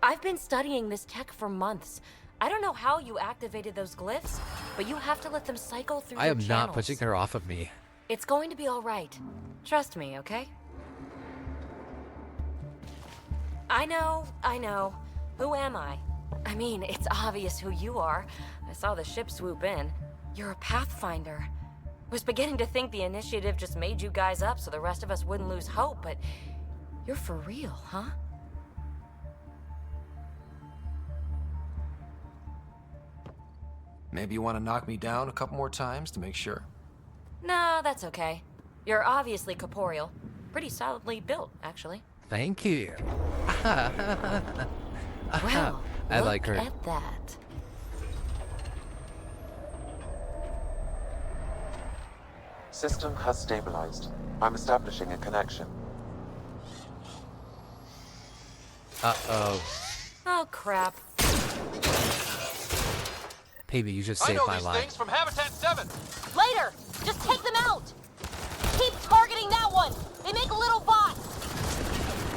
I've been studying this tech for months. I don't know how you activated those glyphs, but you have to let them cycle through I am your not channels. pushing her off of me. It's going to be all right. Trust me, okay? I know. Who am I? I mean, it's obvious who you are. I saw the ship swoop in. You're a Pathfinder. Was beginning to think the initiative just made you guys up so the rest of us wouldn't lose hope, but you're for real, huh? Maybe you want to knock me down a couple more times to make sure? No, that's okay. You're obviously corporeal. Pretty solidly built, actually. Thank you. Well, I like her. look at that. System has stabilized. I'm establishing a connection. Uh-oh. Oh, crap. Peepee, you just I saved know my these life. things from Habitat 7. Later! Just take them out! Keep targeting that one! They make little bots!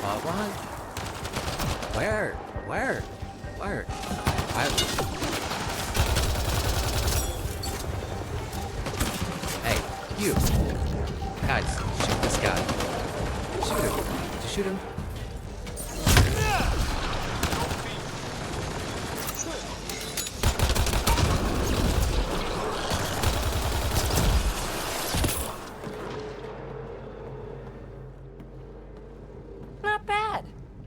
What? Where? Hey, you. Guys, shoot this guy. Shoot him. Did you shoot him? Not bad.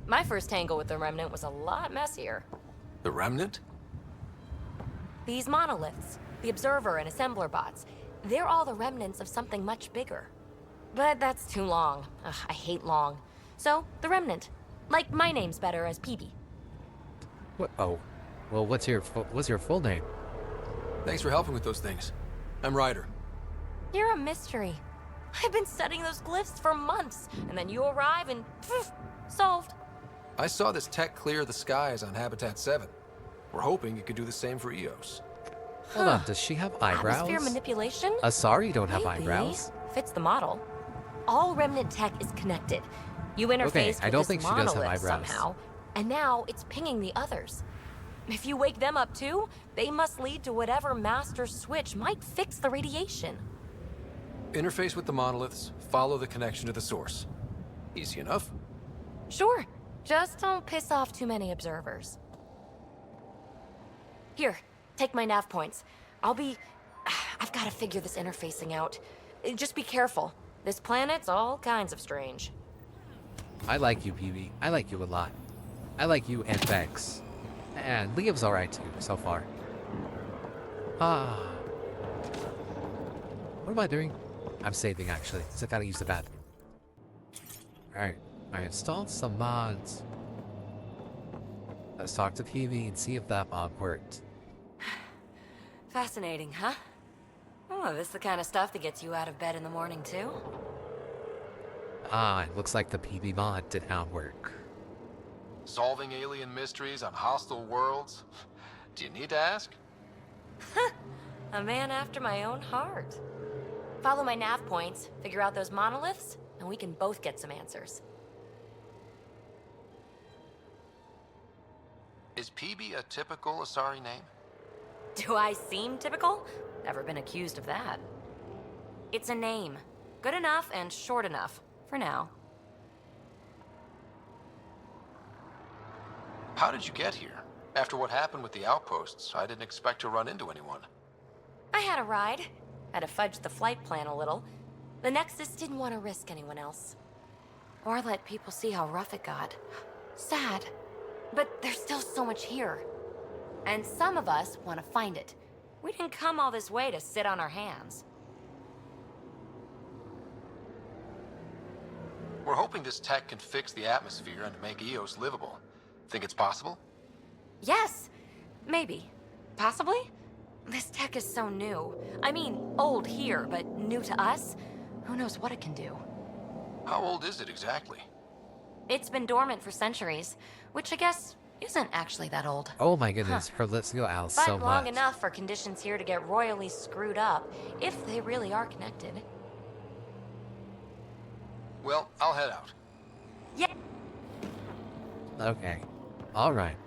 My first tangle with the Remnant was a lot messier. The Remnant? These monoliths, the Observer and Assembler bots, they're all the remnants of something much bigger. But that's too long. Ugh, I hate long. So, the Remnant. Like, my name's better as Peepee. What? Oh. Well, what's your full name? Thanks for helping with those things. I'm Ryder. You're a mystery. I've been studying those glyphs for months, and then you arrive and poof, solved. I saw this tech clear the skies on Habitat 7. We're hoping it could do the same for Eos. Hold on, does she have eyebrows? Atmosphere manipulation? Sorry, you don't have Maybe. eyebrows. Fits the model. All Remnant tech is connected. You interface Okay, I with don't this think she does have monolith eyebrows. somehow, and now it's pinging the others. If you wake them up too, they must lead to whatever master switch might fix the radiation. Interface with the monoliths, follow the connection to the source. Easy enough. Sure, just don't piss off too many observers. Here, take my nav points. I've got to figure this interfacing out. Just be careful. This planet's all kinds of strange. I like you, Peepee. I like you a lot. I like you and Vex. And Liam's alright too, so far. What am I doing? I'm saving, actually, because I gotta use the bathroom. Alright, I installed some mods. Let's talk to Peepee and see if that mod worked. Fascinating, huh? Oh, this is the kind of stuff that gets you out of bed in the morning, too? It looks like the Peepee mod did not work. Solving alien mysteries on hostile worlds? Do you need to ask? A man after my own heart. Follow my nav points, figure out those monoliths, and we can both get some answers. Is Peepee a typical Asari name? Do I seem typical? Never been accused of that. It's a name. Good enough and short enough, for now. How did you get here? After what happened with the outposts, I didn't expect to run into anyone. I had a ride. Had to fudge the flight plan a little. The Nexus didn't want to risk anyone else. Or let people see how rough it got. Sad. But there's still so much here. And some of us want to find it. We didn't come all this way to sit on our hands. We're hoping this tech can fix the atmosphere and make Eos livable. Think it's possible? Yes. Maybe. Possibly? This tech is so new. I mean, old here, but new to us? Who knows what it can do? How old is it exactly? It's been dormant for centuries, which I guess isn't actually that old. Oh my goodness, her lips go out But so long much. enough for conditions here to get royally screwed up, if they really are connected. Well, I'll head out. Yeah. Okay. Alright.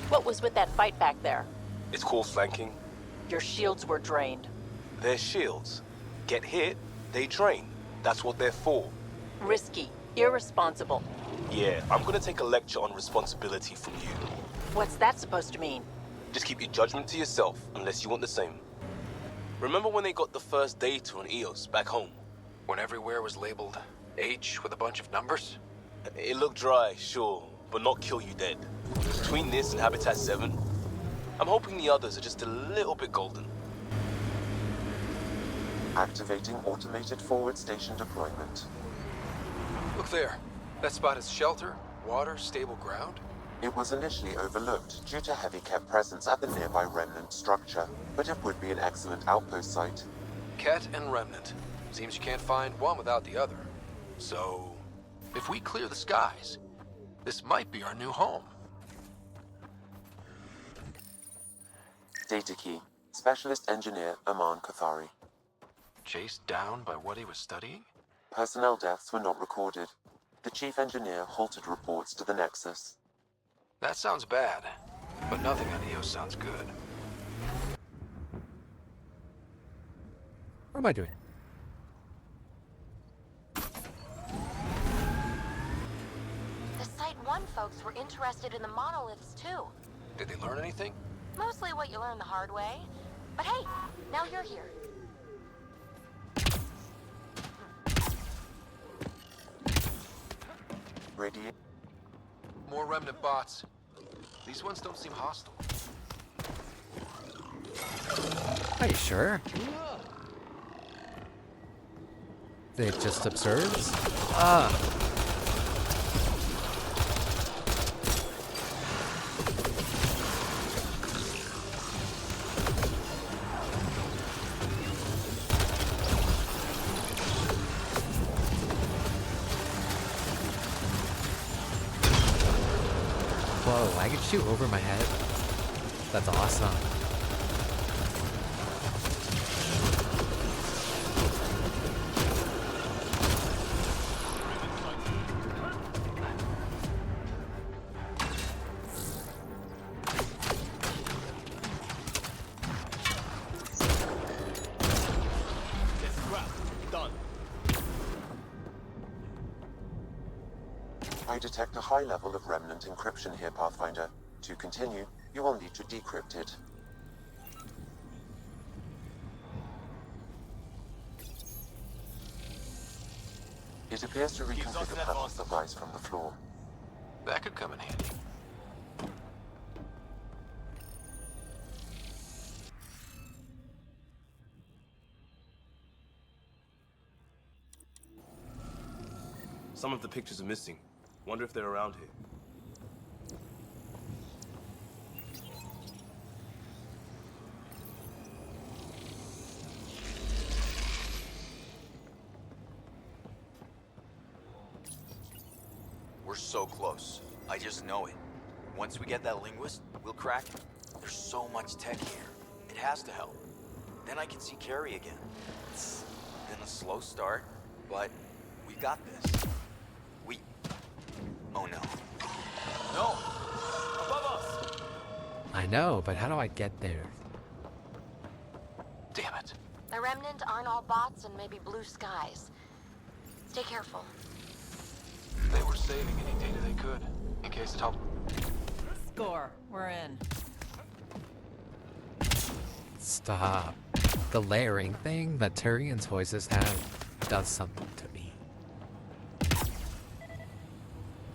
What was with that fight back there? It's called flanking. Your shields were drained. They're shields. Get hit, they drain. That's what they're for. Risky. Irresponsible. Yeah, I'm gonna take a lecture on responsibility from you. What's that supposed to mean? Just keep your judgment to yourself, unless you want the same. Remember when they got the first data on Eos back home? When everywhere was labeled H with a bunch of numbers? It looked dry, sure, but not kill you dead. Between this and Habitat 7, I'm hoping the others are just a little bit golden. Activating automated forward station deployment. Look there. That spot is shelter, water, stable ground. It was initially overlooked due to heavy Ket presence at the nearby remnant structure, but it would be an excellent outpost site. Ket and Remnant. Seems you can't find one without the other. So, if we clear the skies, this might be our new home. Data key. Specialist Engineer Aman Kathari. Chased down by what he was studying? Personnel deaths were not recorded. The Chief Engineer halted reports to the Nexus. That sounds bad, but nothing on EOS sounds good. What am I doing? The Site 1 folks were interested in the monoliths too. Did they learn anything? Mostly what you learn the hard way. But hey, now you're here. Radiate. More remnant bots. These ones don't seem hostile. Are you sure? They just observes? Ah. Whoa, I can shoot over my head. That's awesome. I detect a high level of remnant encryption here, Pathfinder. To continue, you will need to decrypt it. It appears to reconfigure panels that rise from the floor. That could come in handy. Some of the pictures are missing. Wonder if they're around here. We're so close. I just know it. Once we get that linguist, we'll crack it. There's so much tech here. It has to help. Then I can see Carrie again. It's been a slow start, but we got this. Oh no. No! Above us! I know, but how do I get there? Damn it. The remnant aren't all bots and maybe blue skies. Stay careful. They were saving any data they could, in case it helped. Score. We're in. Stop. The layering thing that Turian's voices have does something to me.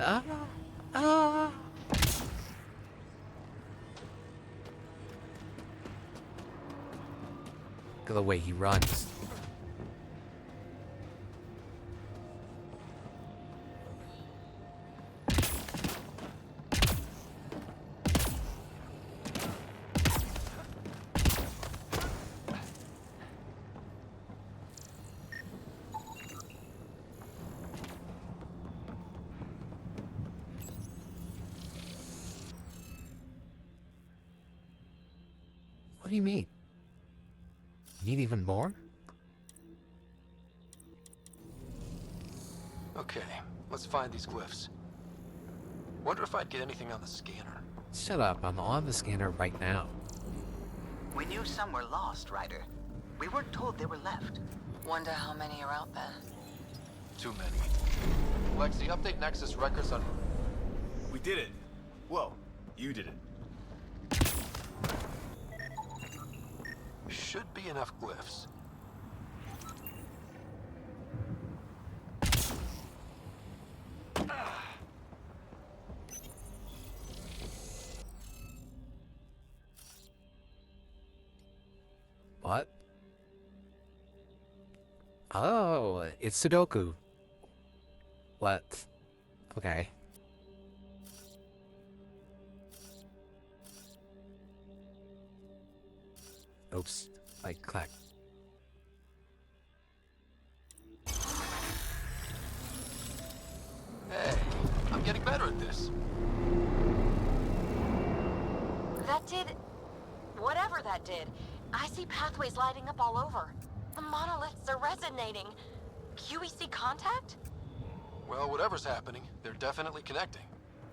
Ah! Ah! Look at the way he runs. What do you mean? Need even more? Okay, let's find these glyphs. Wonder if I'd get anything on the scanner. Shut up, I'm on the scanner right now. We knew some were lost, Ryder. We weren't told they were left. Wonder how many are out there. Too many. Lexi, update Nexus records on... We did it. Well, you did it. Should be enough glyphs. What? Oh, it's Sudoku. What? Okay. Oops. I clacked. us. That did... whatever that did. I see pathways lighting up all over. The monoliths are resonating. QEC contact? Well, whatever's happening, they're definitely connecting.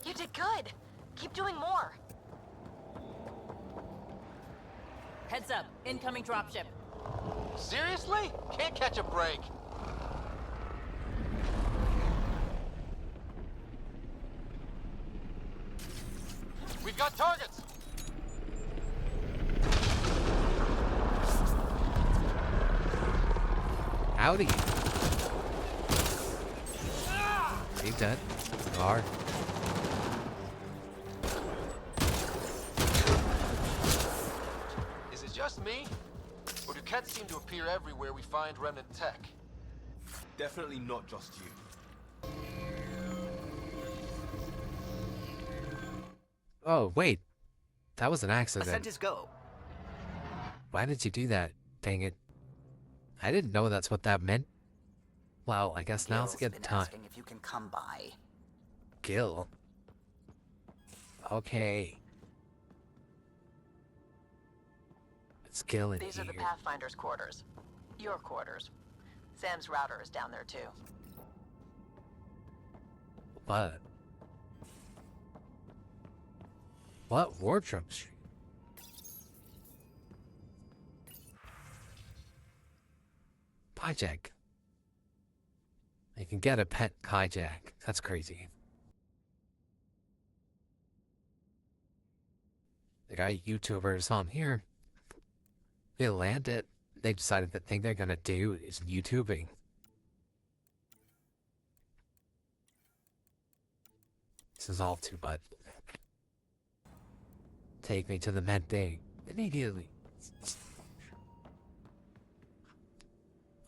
You did good. Keep doing more. Heads up, incoming dropship. Seriously? Can't catch a break. We've got targets! Howdy. Are you dead? You are. Is it just me? Or do cats seem to appear everywhere we find remnant tech? Definitely not just you. Oh, wait. That was an accident. Ascent is go. Why did you do that? Dang it. I didn't know that's what that meant. Well, I guess now's a good time. Asking if you can come by. Gil. Okay. It's Gil in These here. are the Pathfinder's quarters. Your quarters. Sam's router is down there too. What? What wardrobe street? Hijack. I can get a pet hijack. That's crazy. They got YouTubers on here. They landed. They decided the thing they're gonna do is YouTubing. This is all too much. Take me to the med day immediately.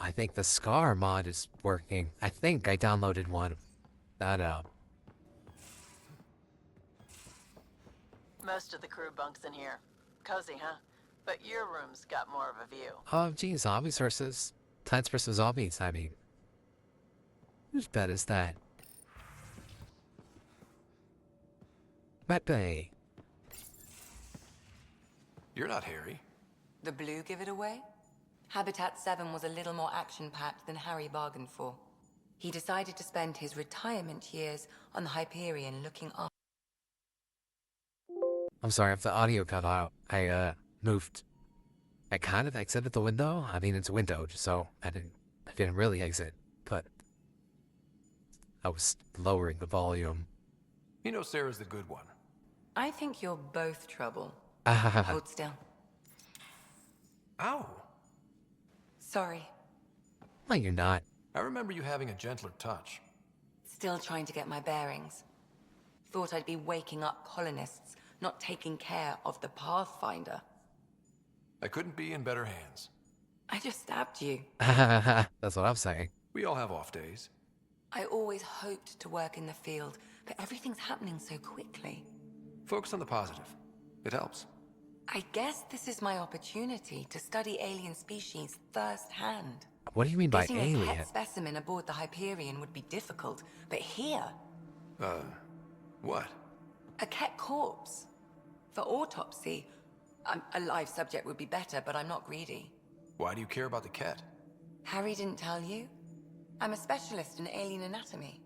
I think the Scar mod is working. I think I downloaded one. That out. Most of the crew bunks in here. Cozy, huh? But your room's got more of a view. Oh, gee, zombies versus... Plants versus zombies, I mean. Whose bed is that? Met Bay. You're not Harry. The blue give it away? Habitat 7 was a little more action-packed than Harry bargained for. He decided to spend his retirement years on the Hyperion looking after... I'm sorry if the audio cut out. I moved. I kind of exited the window. I mean, it's windowed, so I didn't really exit, but I was lowering the volume. You know Sarah's the good one. I think you're both trouble. Hold still. Ow! Sorry. No, you're not. I remember you having a gentler touch. Still trying to get my bearings. Thought I'd be waking up colonists, not taking care of the Pathfinder. I couldn't be in better hands. I just stabbed you. That's what I'm saying. We all have off days. I always hoped to work in the field, but everything's happening so quickly. Focus on the positive. It helps. I guess this is my opportunity to study alien species firsthand. What do you mean by Getting a alien? pet specimen aboard the Hyperion would be difficult, but here... What? A ket corpse. For autopsy, a live subject would be better, but I'm not greedy. Why do you care about the cat? Harry didn't tell you? I'm a specialist in alien anatomy.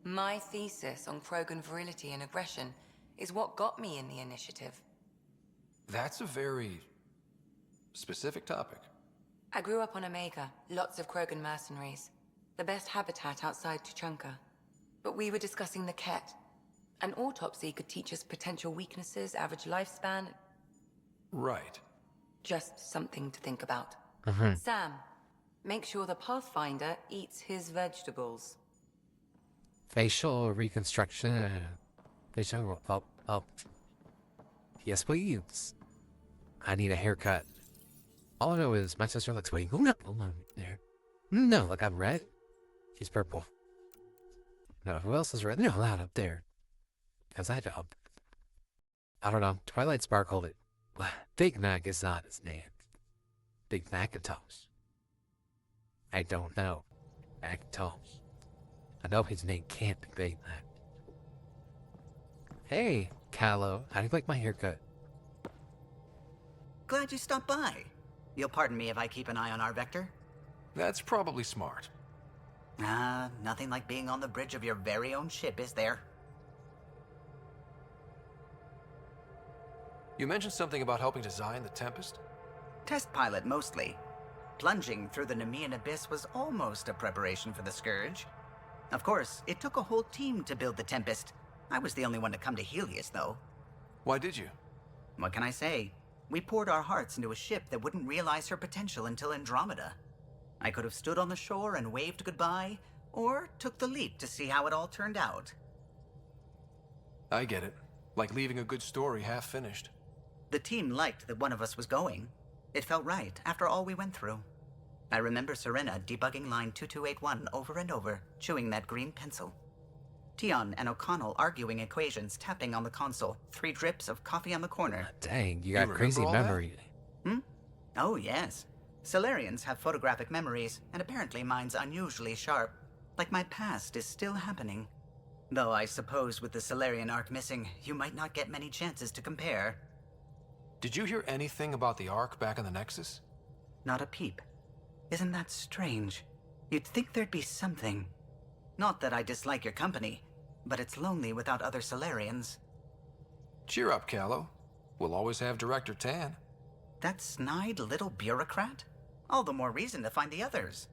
My thesis on Krogan virility and aggression is what got me in the initiative. That's a very specific topic. I grew up on Omega, lots of Krogan mercenaries. The best habitat outside Tuchanka. But we were discussing the ket. An autopsy could teach us potential weaknesses, average lifespan. Right. Just something to think about. Mhm. Sam, make sure the Pathfinder eats his vegetables. Facial reconstruction. Facial. Oh. Yes, please. I need a haircut. All I know is my sister looks way. Oh no, hold on there. No, look, I'm red. She's purple. No, who else is red? No, that up there. How's that job? I don't know. Twilight sparkled it. Big Mac is not his name. Big Macintosh. I don't know. Macintosh. I know his name can't be Big Mac. Hey, Callow. How do you like my haircut? Glad you stopped by. You'll pardon me if I keep an eye on our vector? That's probably smart. Nothing like being on the bridge of your very own ship, is there? You mentioned something about helping design the Tempest? Test pilot, mostly. Plunging through the Nemean abyss was almost a preparation for the Scourge. Of course, it took a whole team to build the Tempest. I was the only one to come to Helios, though. Why did you? What can I say? We poured our hearts into a ship that wouldn't realize her potential until Andromeda. I could have stood on the shore and waved goodbye, or took the leap to see how it all turned out. I get it. Like leaving a good story half-finished. The team liked that one of us was going. It felt right, after all we went through. I remember Serena debugging line 2281 over and over, chewing that green pencil. Tion and O'Connell arguing equations, tapping on the console, 3 drips of coffee on the corner. Dang, you got crazy memory. Oh, yes. Solarians have photographic memories, and apparently mine's unusually sharp. Like my past is still happening. Though I suppose with the Solarian arc missing, you might not get many chances to compare. Did you hear anything about the Ark back in the Nexus? Not a peep. Isn't that strange? You'd think there'd be something. Not that I dislike your company, but it's lonely without other Solarians. Cheer up, Callow. We'll always have Director Tan. That snide little bureaucrat? All the more reason to find the others.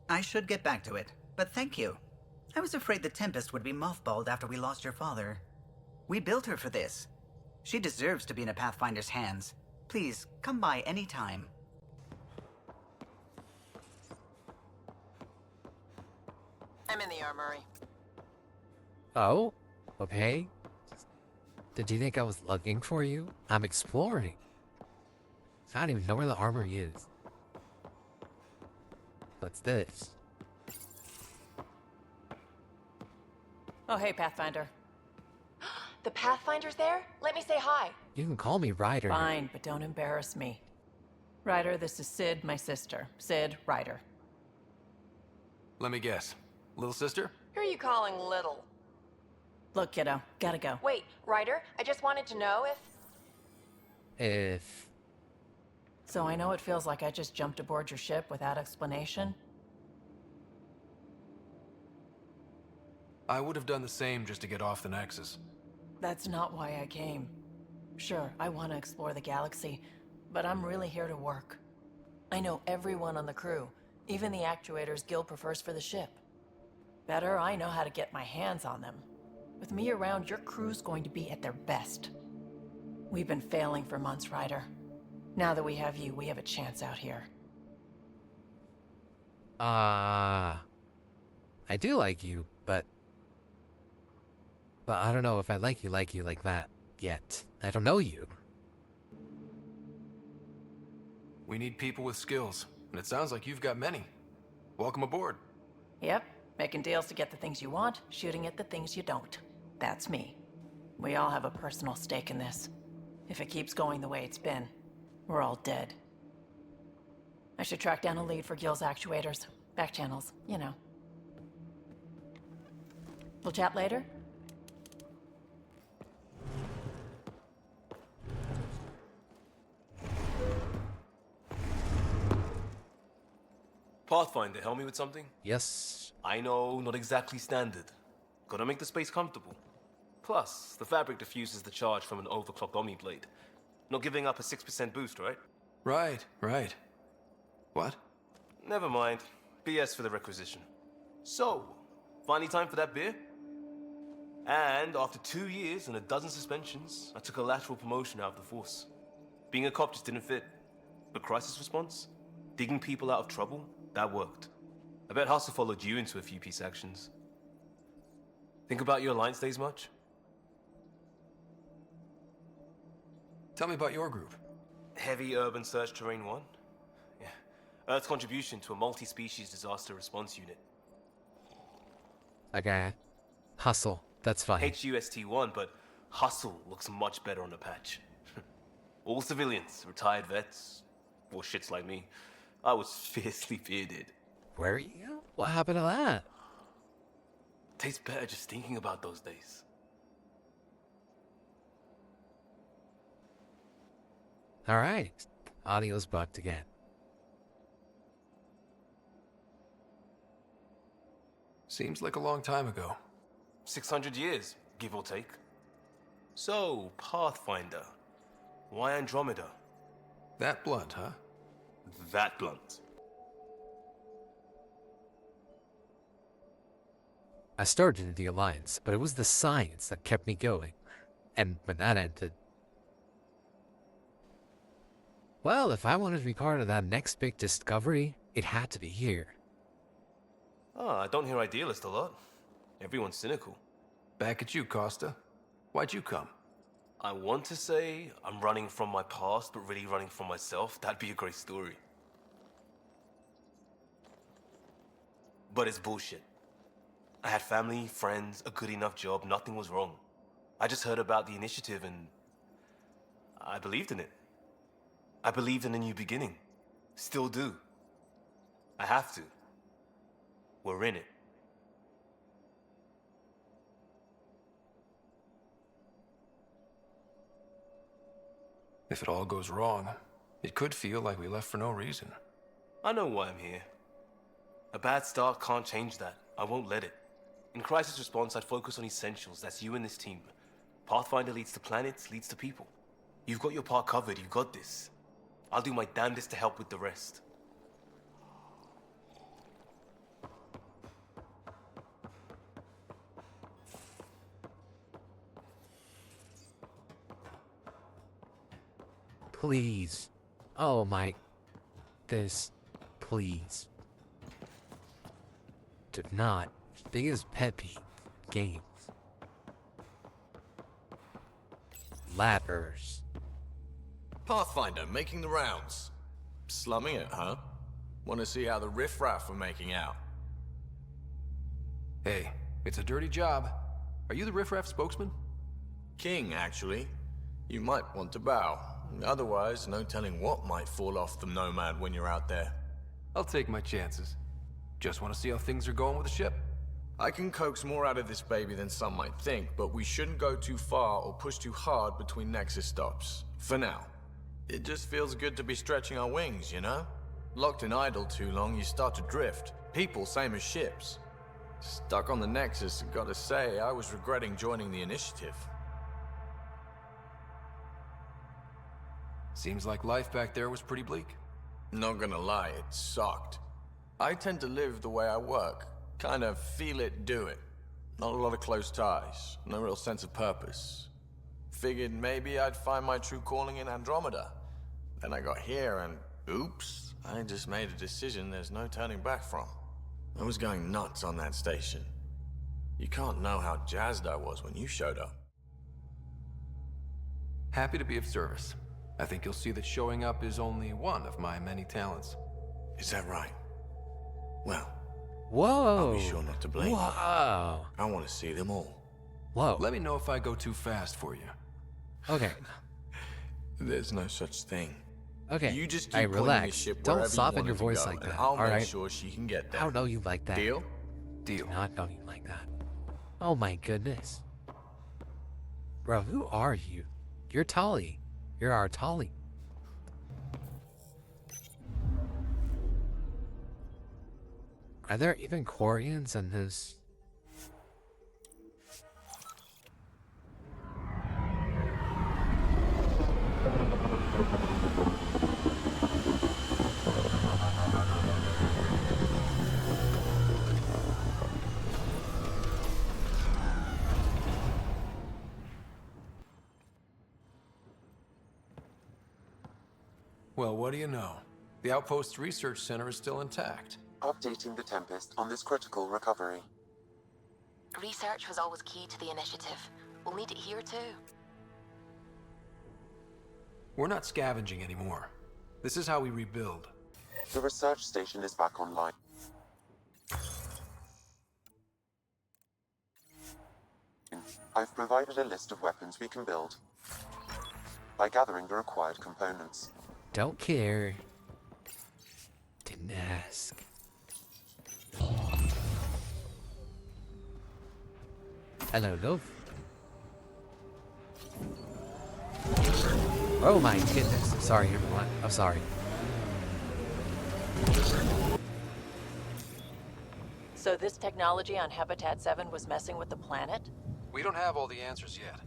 I should get back to it, but thank you. I was afraid the Tempest would be mothballed after we lost your father. We built her for this. She deserves to be in a Pathfinder's hands. Please, come by any time. I'm in the armory. Oh? Okay. Did you think I was looking for you? I'm exploring. I don't even know where the armory is. What's this? Oh, hey, Pathfinder. The Pathfinder's there? Let me say hi. You can call me Ryder. Fine, but don't embarrass me. Ryder, this is Sid, my sister. Sid, Ryder. Let me guess. Little sister? Who are you calling little? Look, kiddo, gotta go. Wait, Ryder, I just wanted to know if... So I know it feels like I just jumped aboard your ship without explanation. I would have done the same just to get off the Nexus. That's not why I came. Sure, I want to explore the galaxy, but I'm really here to work. I know everyone on the crew, even the actuators Gil prefers for the ship. Better, I know how to get my hands on them. With me around, your crew's going to be at their best. We've been failing for months, Ryder. Now that we have you, we have a chance out here. I do like you, but I don't know if I like you like that yet. I don't know you. We need people with skills, and it sounds like you've got many. Welcome aboard. Yep, making deals to get the things you want, shooting at the things you don't. That's me. We all have a personal stake in this. If it keeps going the way it's been, we're all dead. I should track down a lead for Gil's actuators. Back channels, you know. We'll chat later? Pathfinder, help me with something? Yes. I know, not exactly standard. Gotta make the space comfortable. Plus, the fabric diffuses the charge from an overclocked Omni blade. Not giving up a 6% boost, right? Right. What? Never mind. BS for the requisition. So, finally time for that beer? And after 2 years and a dozen suspensions, I took a lateral promotion out of the force. Being a cop just didn't fit. But crisis response? Digging people out of trouble? That worked. I bet Hustle followed you into a few peace actions. Think about your Alliance days much? Tell me about your group. Heavy Urban Search Terrain 1? Yeah. Earth's contribution to a multi-species disaster response unit. Okay. Hustle. That's fine. HUST-1, but Hustle looks much better on the patch. All civilians, retired vets, or shits like me. I was fiercely bearded. Where are you? What happened to that? Tastes better just thinking about those days. Alright. Audio's bugged again. Seems like a long time ago. 600 years, give or take. So, Pathfinder. Why Andromeda? That blunt, huh? That blunt. I started in the Alliance, but it was the science that kept me going. And when that ended... Well, if I wanted to be part of that next big discovery, it had to be here. Ah, I don't hear idealist a lot. Everyone's cynical. Back at you, Costa. Why'd you come? I want to say I'm running from my past, but really running from myself. That'd be a great story. But it's bullshit. I had family, friends, a good enough job, nothing was wrong. I just heard about the initiative and I believed in it. I believed in a new beginning. Still do. I have to. We're in it. If it all goes wrong, it could feel like we left for no reason. I know why I'm here. A bad start can't change that. I won't let it. In crisis response, I'd focus on essentials. That's you and this team. Pathfinder leads to planets, leads to people. You've got your part covered. You got this. I'll do my damnedest to help with the rest. Please. Oh my... This. Please. Do not. Biggest pet peeve. Games. Ladders. Pathfinder, making the rounds. Slumming it, huh? Want to see how the riffraff are making out? Hey, it's a dirty job. Are you the riffraff spokesman? King, actually. You might want to bow. Otherwise, no telling what might fall off the Nomad when you're out there. I'll take my chances. Just want to see how things are going with the ship. I can coax more out of this baby than some might think, but we shouldn't go too far or push too hard between Nexus stops. For now. It just feels good to be stretching our wings, you know? Locked in idle too long, you start to drift. People, same as ships. Stuck on the Nexus, gotta say, I was regretting joining the initiative. Seems like life back there was pretty bleak. Not gonna lie, it sucked. I tend to live the way I work. Kind of feel it, do it. Not a lot of close ties, no real sense of purpose. Figured maybe I'd find my true calling in Andromeda. Then I got here and, oops, I just made a decision there's no turning back from. I was going nuts on that station. You can't know how jazzed I was when you showed up. Happy to be of service. I think you'll see that showing up is only one of my many talents. Is that right? Well, whoa! I'll be sure not to blame. Whoa! I want to see them all. Whoa! Let me know if I go too fast for you. Okay. There's no such thing. Okay. You just keep hey, pointing relax. the ship Don't wherever soften you your want it to voice go, like and that. I'll all make right? sure she can get there. I don't know you like that. Deal? Deal. Not know you like that. Oh my goodness. Bro, who are you? You're Tali. You're our Tali. Are there even Quarians in this? Well, what do you know? The Outpost's research center is still intact. Updating the Tempest on this critical recovery. Research was always key to the initiative. We'll need it here too. We're not scavenging anymore. This is how we rebuild. The research station is back online. I've provided a list of weapons we can build by gathering the required components. Don't care. Didn't ask. Hello, love. Oh my goodness. Sorry, everyone. I'm sorry. So this technology on Habitat 7 was messing with the planet? We don't have all the answers yet.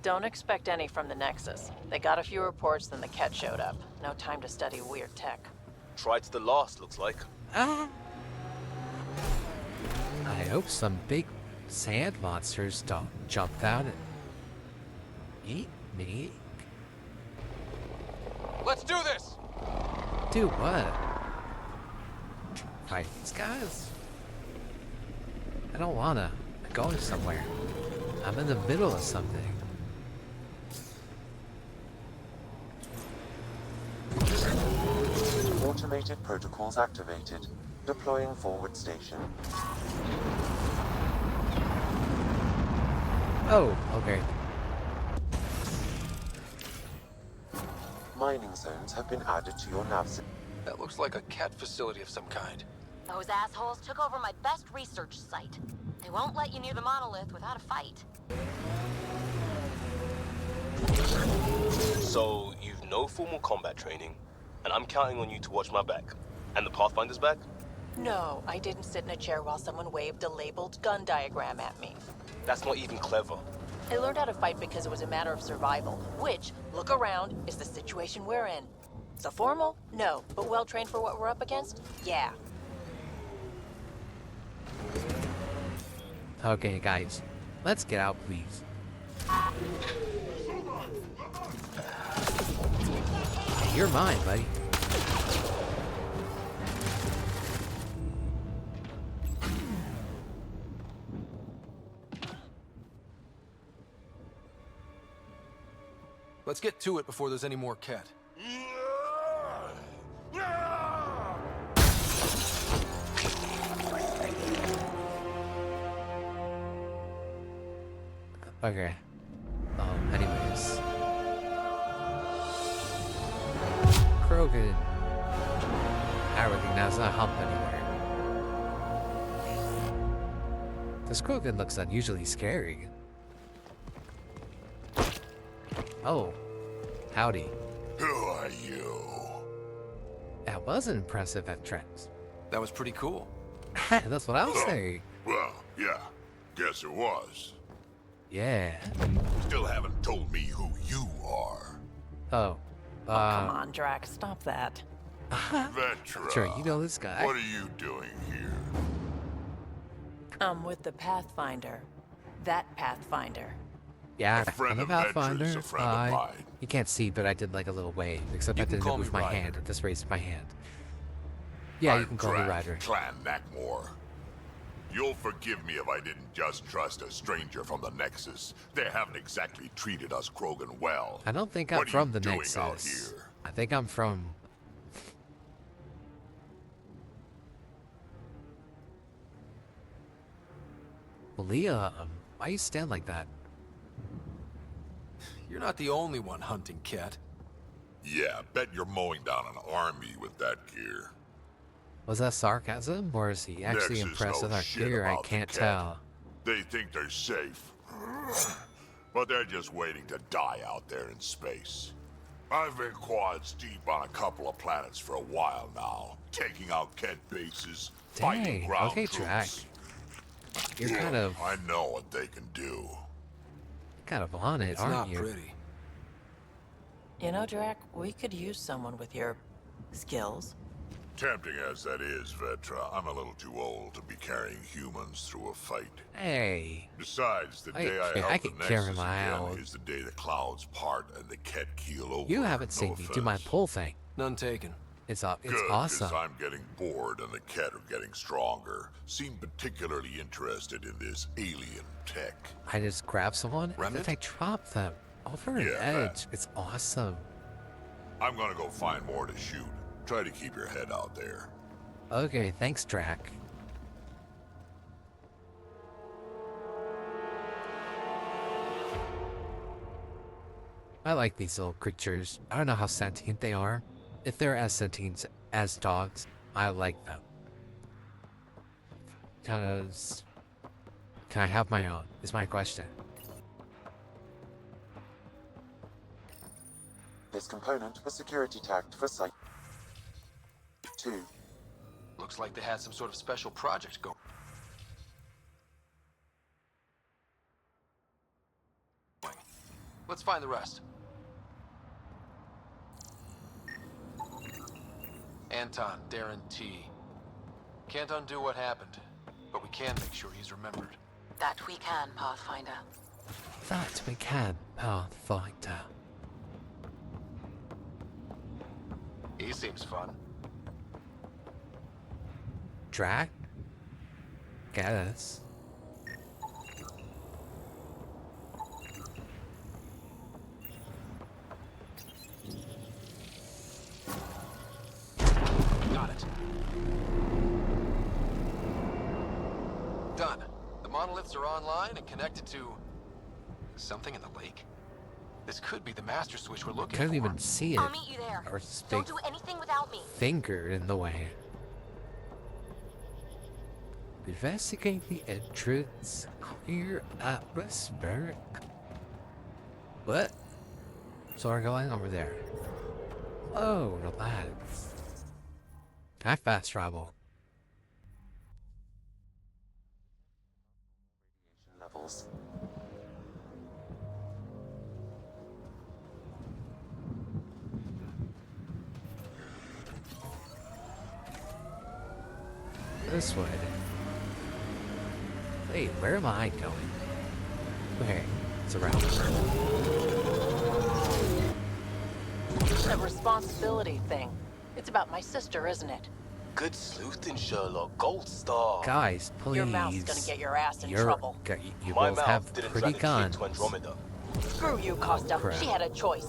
Don't expect any from the Nexus. They got a few reports, then the Ket showed up. No time to study weird tech. Tried to the last, looks like. I hope some big sand monsters don't jump out and eat me. Let's do this! Do what? Fight these guys? I don't wanna. I'm going somewhere. I'm in the middle of something. Automated protocols activated. Deploying forward station. Oh, okay. Mining zones have been added to your nav system. That looks like a cat facility of some kind. Those assholes took over my best research site. They won't let you near the monolith without a fight. So, you've no formal combat training, and I'm counting on you to watch my back. And the Pathfinder's back? No, I didn't sit in a chair while someone waved a labeled gun diagram at me. That's not even clever. I learned how to fight because it was a matter of survival, which, look around, is the situation we're in. So formal? No. But well-trained for what we're up against? Yeah. Okay, guys. Let's get out, please. Hey, you're mine, buddy. Let's get to it before there's any more cat. Okay. Anyways. Krogan. I recognize that hump anywhere. This Krogan looks unusually scary. Oh. Howdy. Who are you? That was an impressive entrance. That was pretty cool. That's what I was saying. Well, yeah. Guess it was. Yeah. Still haven't told me who you are. Oh. Come on, Drax, stop that. Vetra. Sure, you know this guy. What are you doing here? I'm with the Pathfinder. That Pathfinder. Yeah, A friend I'm a of Pathfinder. Vetra's a friend of mine. You can't see, but I did like a little wave. Except You I can didn't call move me my Ryder. hand. I just raised my hand. Yeah, you I'm can call me Drac, Ryder. Clan Nakmor. You'll forgive me if I didn't just trust a stranger from the Nexus. They haven't exactly treated us Krogan well. I don't think I'm What are from you the doing Nexus. out here? I think I'm from... Well, Leah, why you stand like that? You're not the only one hunting cat. Yeah, bet you're mowing down an army with that gear. Was that sarcasm, or is he actually Nexus impressed with knows our shit gear? I about the can't cat. tell. They think they're safe. But they're just waiting to die out there in space. I've been quads deep on a couple of planets for a while now, taking out Ket bases, fighting Dang, ground okay, troops. Drac. You're kind of... I know what they can do. kind of on it, It's aren't not you? pretty. You know, Drac, we could use someone with your skills. Tempting as that is, Vetra, I'm a little too old to be carrying humans through a fight. Hey. Besides, the day I I help can the carry Nexus my again own. is the day the clouds part and the Ket keel over. You haven't No seen me do my offense. pull thing. None taken. It's Good, awesome. 'cause I'm getting bored and the Ket are getting stronger. Seem particularly interested in this alien tech. I just grab someone and Remnant? then I drop them over an Yeah, edge. It's awesome. I'm gonna go find more to shoot. Try to keep your head out there. Okay, thanks, Drac. I like these little creatures. I don't know how sentient they are. If they're as sentient as dogs, I like them. Because... Can I have my own? Is my question. This component was security tagged for Site 2. Looks like they had some sort of special project going. Let's find the rest. Anton, Darren T. Can't undo what happened, but we can make sure he's remembered. That we can, Pathfinder. That we can, Pathfinder. He seems fun. Drag? Guess. Got it. Done. The monoliths are online and connected to something in the lake. This could be the master switch we're looking Couldn't for. even see it. I'll meet you there. Or his Don't big do anything without me. finger in the way. Investigate the entrance. Clear atmospheric. What? So we're going over there. Oh, relax. Can I fast travel? Levels. This way. Wait, where am I going? Okay, it's around. A responsibility thing. It's about my sister, isn't it? Good sleuthing, Sherlock. Gold star. Guys, please. Your mouth's gonna get your ass in trouble. You My both mouth have didn't pretty drag a kid guns. to Andromeda. Screw you, Costa. Crap. She had a choice.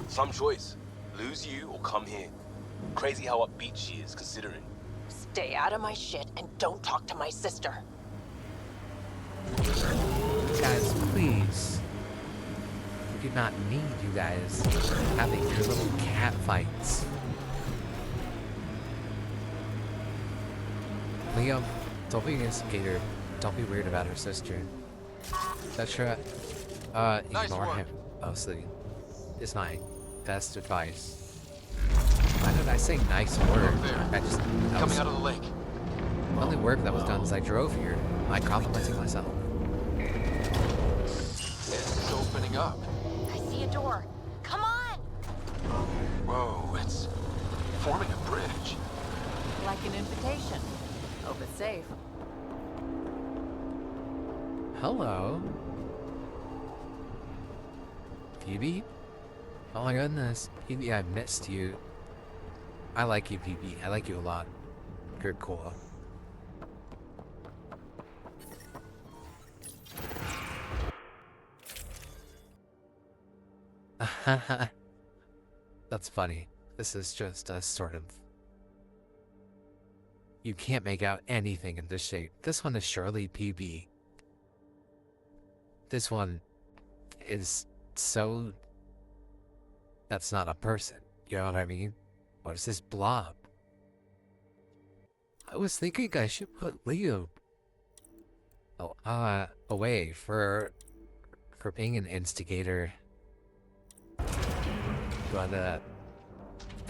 Some choice. Lose you or come here. Crazy how upbeat she is, considering. Stay out of my shit and don't talk to my sister. Guys, please. We do not need you guys having your little cat fights. Liam, don't be an instigator. Don't be weird about her sister. That's right. Ignore him. Mostly. Is my best advice. Why did I say nice work? I just Coming out of the lake. The only work that was done is I drove here. I'm complimenting myself. This is opening up. I see a door. Come on! Whoa, it's forming a bridge. Like an invitation. Hope it's safe. Hello. Peepee? Oh my goodness. Peepee, I missed you. I like you, Peepee. I like you a lot. You're cool. That's funny. This is just a sort of... You can't make out anything in this shape. This one is surely PB. This one is so... That's not a person. You know what I mean? What is this blob? I was thinking I should put Leo away for being an instigator. But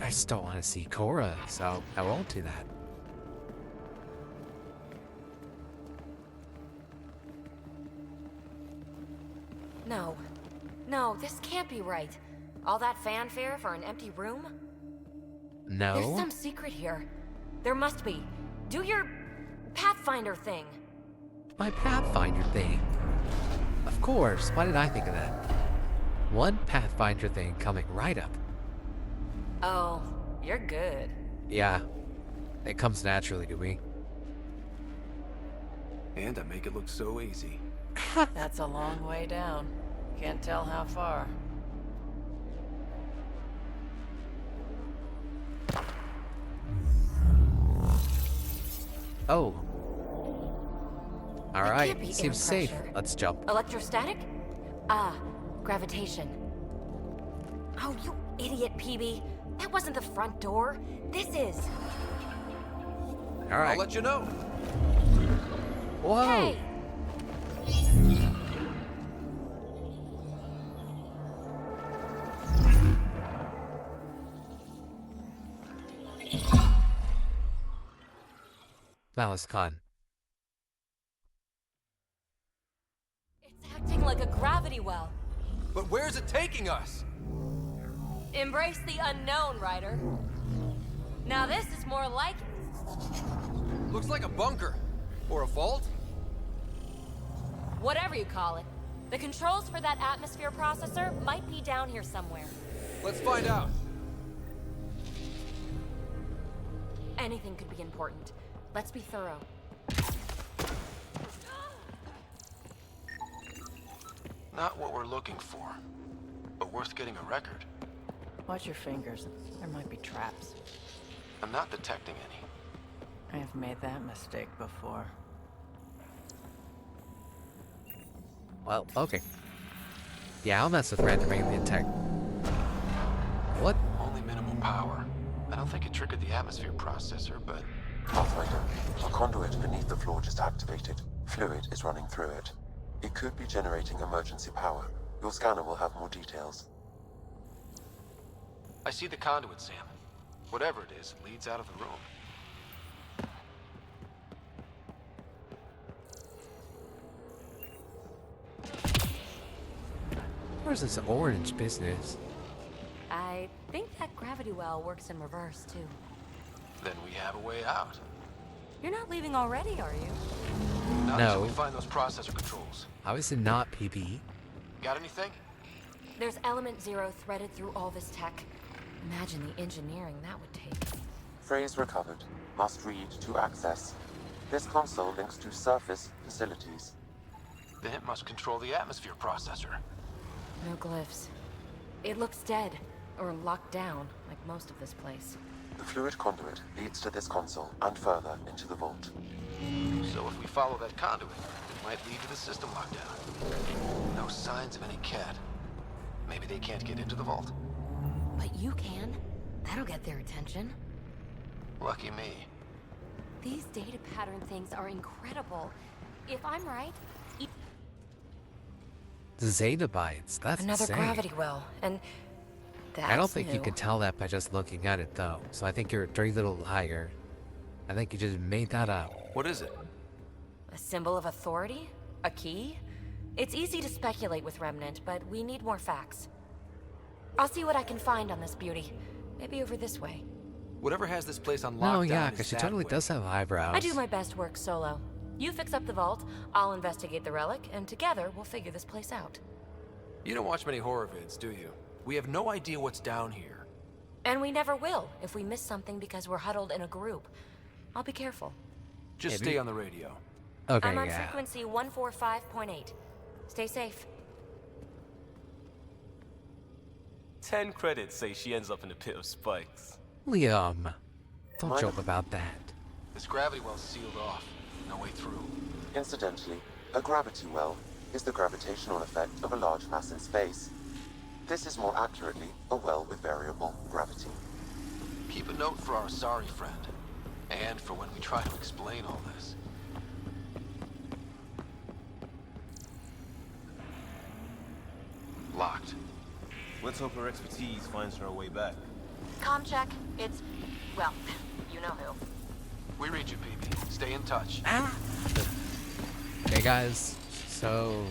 I still want to see Cora, so I won't do that. No. No, this can't be right. All that fanfare for an empty room? No. There's some secret here. There must be. Do your Pathfinder thing. My Pathfinder thing. Of course. Why did I think of that? One Pathfinder thing coming right up. Oh, you're good. Yeah. It comes naturally to me. And I make it look so easy. That's a long way down. Can't tell how far. Oh. Alright, can't be seems air safe. pressure. Let's jump. Electrostatic? Ah, gravitation. Oh, you idiot, Peepee. That wasn't the front door. This is. Alright. I'll let you know. Whoa! Hey! Valascon. It's acting like a gravity well. But where's it taking us? Embrace the unknown, Ryder. Now this is more like it. Looks like a bunker. Or a vault? Whatever you call it. The controls for that atmosphere processor might be down here somewhere. Let's find out. Anything could be important. Let's be thorough. Not what we're looking for, but worth getting a record. Watch your fingers. There might be traps. I'm not detecting any. I have made that mistake before. Well, okay. Yeah, I'll mess with random alien tech. What? Only minimal power. I don't think it triggered the atmosphere processor, but... Pathfinder, a conduit beneath the floor just activated. Fluid is running through it. It could be generating emergency power. Your scanner will have more details. I see the conduit, Sam. Whatever it is, it leads out of the room. Where's this orange business? I think that gravity well works in reverse, too. Then we have a way out. You're not leaving already, are you? Not No. until we find those processor controls. How is it not Peepee? Got anything? There's element 0 threaded through all this tech. Imagine the engineering that would take. Phrase recovered. Must read to access. This console links to surface facilities. Then it must control the atmosphere processor. No glyphs. It looks dead, or locked down, like most of this place. The fluid conduit leads to this console and further into the vault. So if we follow that conduit, it might lead to the system lockdown. No signs of any cat. Maybe they can't get into the vault. But you can. That'll get their attention. Lucky me. These data pattern things are incredible. If I'm right, The Zetabytes. That's another insane. gravity well, and that's I don't think you new. can tell that by just looking at it, though. So I think you're a dirty little liar. I think you just made that up. What is it? A symbol of authority? A key? It's easy to speculate with Remnant, but we need more facts. I'll see what I can find on this beauty. Maybe over this way. Whatever has this place on lockdown No, yeah, is because she that totally way. does have eyebrows. I do my best work solo. You fix up the vault, I'll investigate the relic, and together we'll figure this place out. You don't watch many horror vids, do you? We have no idea what's down here. And we never will if we miss something because we're huddled in a group. I'll be careful. Just Maybe. stay on the radio. Okay, I'm on yeah. frequency 145.8. Stay safe. 10 credits say she ends up in a pit of spikes. Liam, don't joke about that. This gravity well's sealed off. No way through. Incidentally, a gravity well is the gravitational effect of a large mass in space. This is more accurately a well with variable gravity. Keep a note for our sorry friend. And for when we try to explain all this. Locked. Let's hope her expertise finds her way back. Comm check. It's, well, you know who. We read you, Peepee. Stay in touch. Okay, guys, so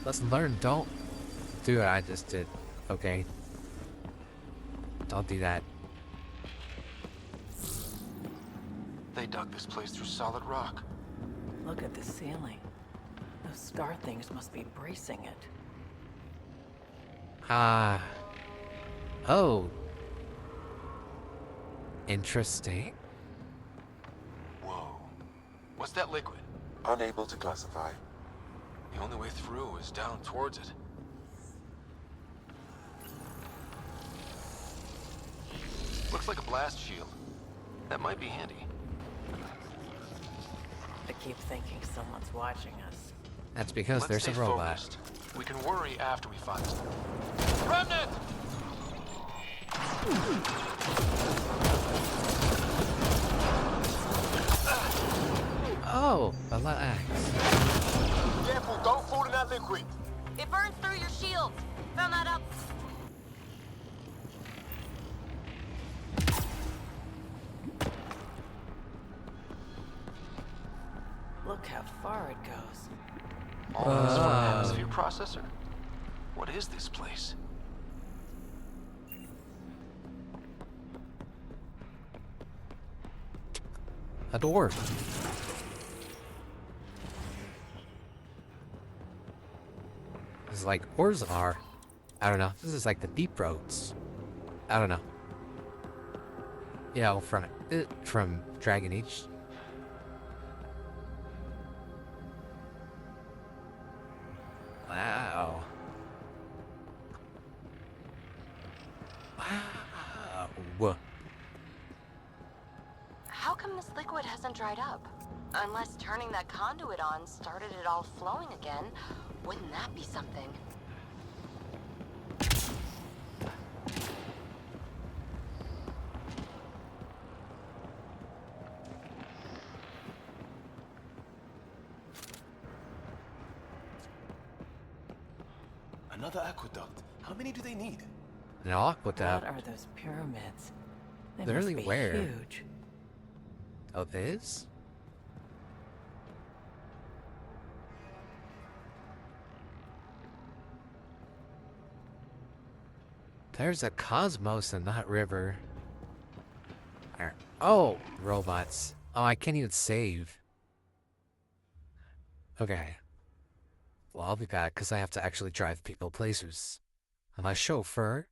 lesson learned, don't do what I just did, okay? Don't do that. They dug this place through solid rock. Look at the ceiling. Those star things must be bracing it. Oh. Interesting. Whoa. What's that liquid? Unable to classify. The only way through is down towards it. Looks like a blast shield. That might be handy. I keep thinking someone's watching us. That's because Let's there's a stay robot. focused. We can worry after we find them. Remnant! Oh, relax. Careful, don't fall in that liquid. It burns through your shields. Found that out. Look how far it goes. All this for an atmosphere processor? What is this place? A door. This is like Orzar. I don't know. This is like the deep roads. I don't know. Yeah, well, from Dragon Age. Wow. Wow. How come this liquid hasn't dried up? Unless turning that conduit on started it all flowing again. Wouldn't that be something? Another aqueduct. How many do they need? An aqueduct. What are those pyramids? They Literally must be where? huge. Oh, this? There's a cosmos in that river. Oh, robots. Oh, I can't even save. Okay. Well, I'll be back because I have to actually drive people places. I'm a chauffeur.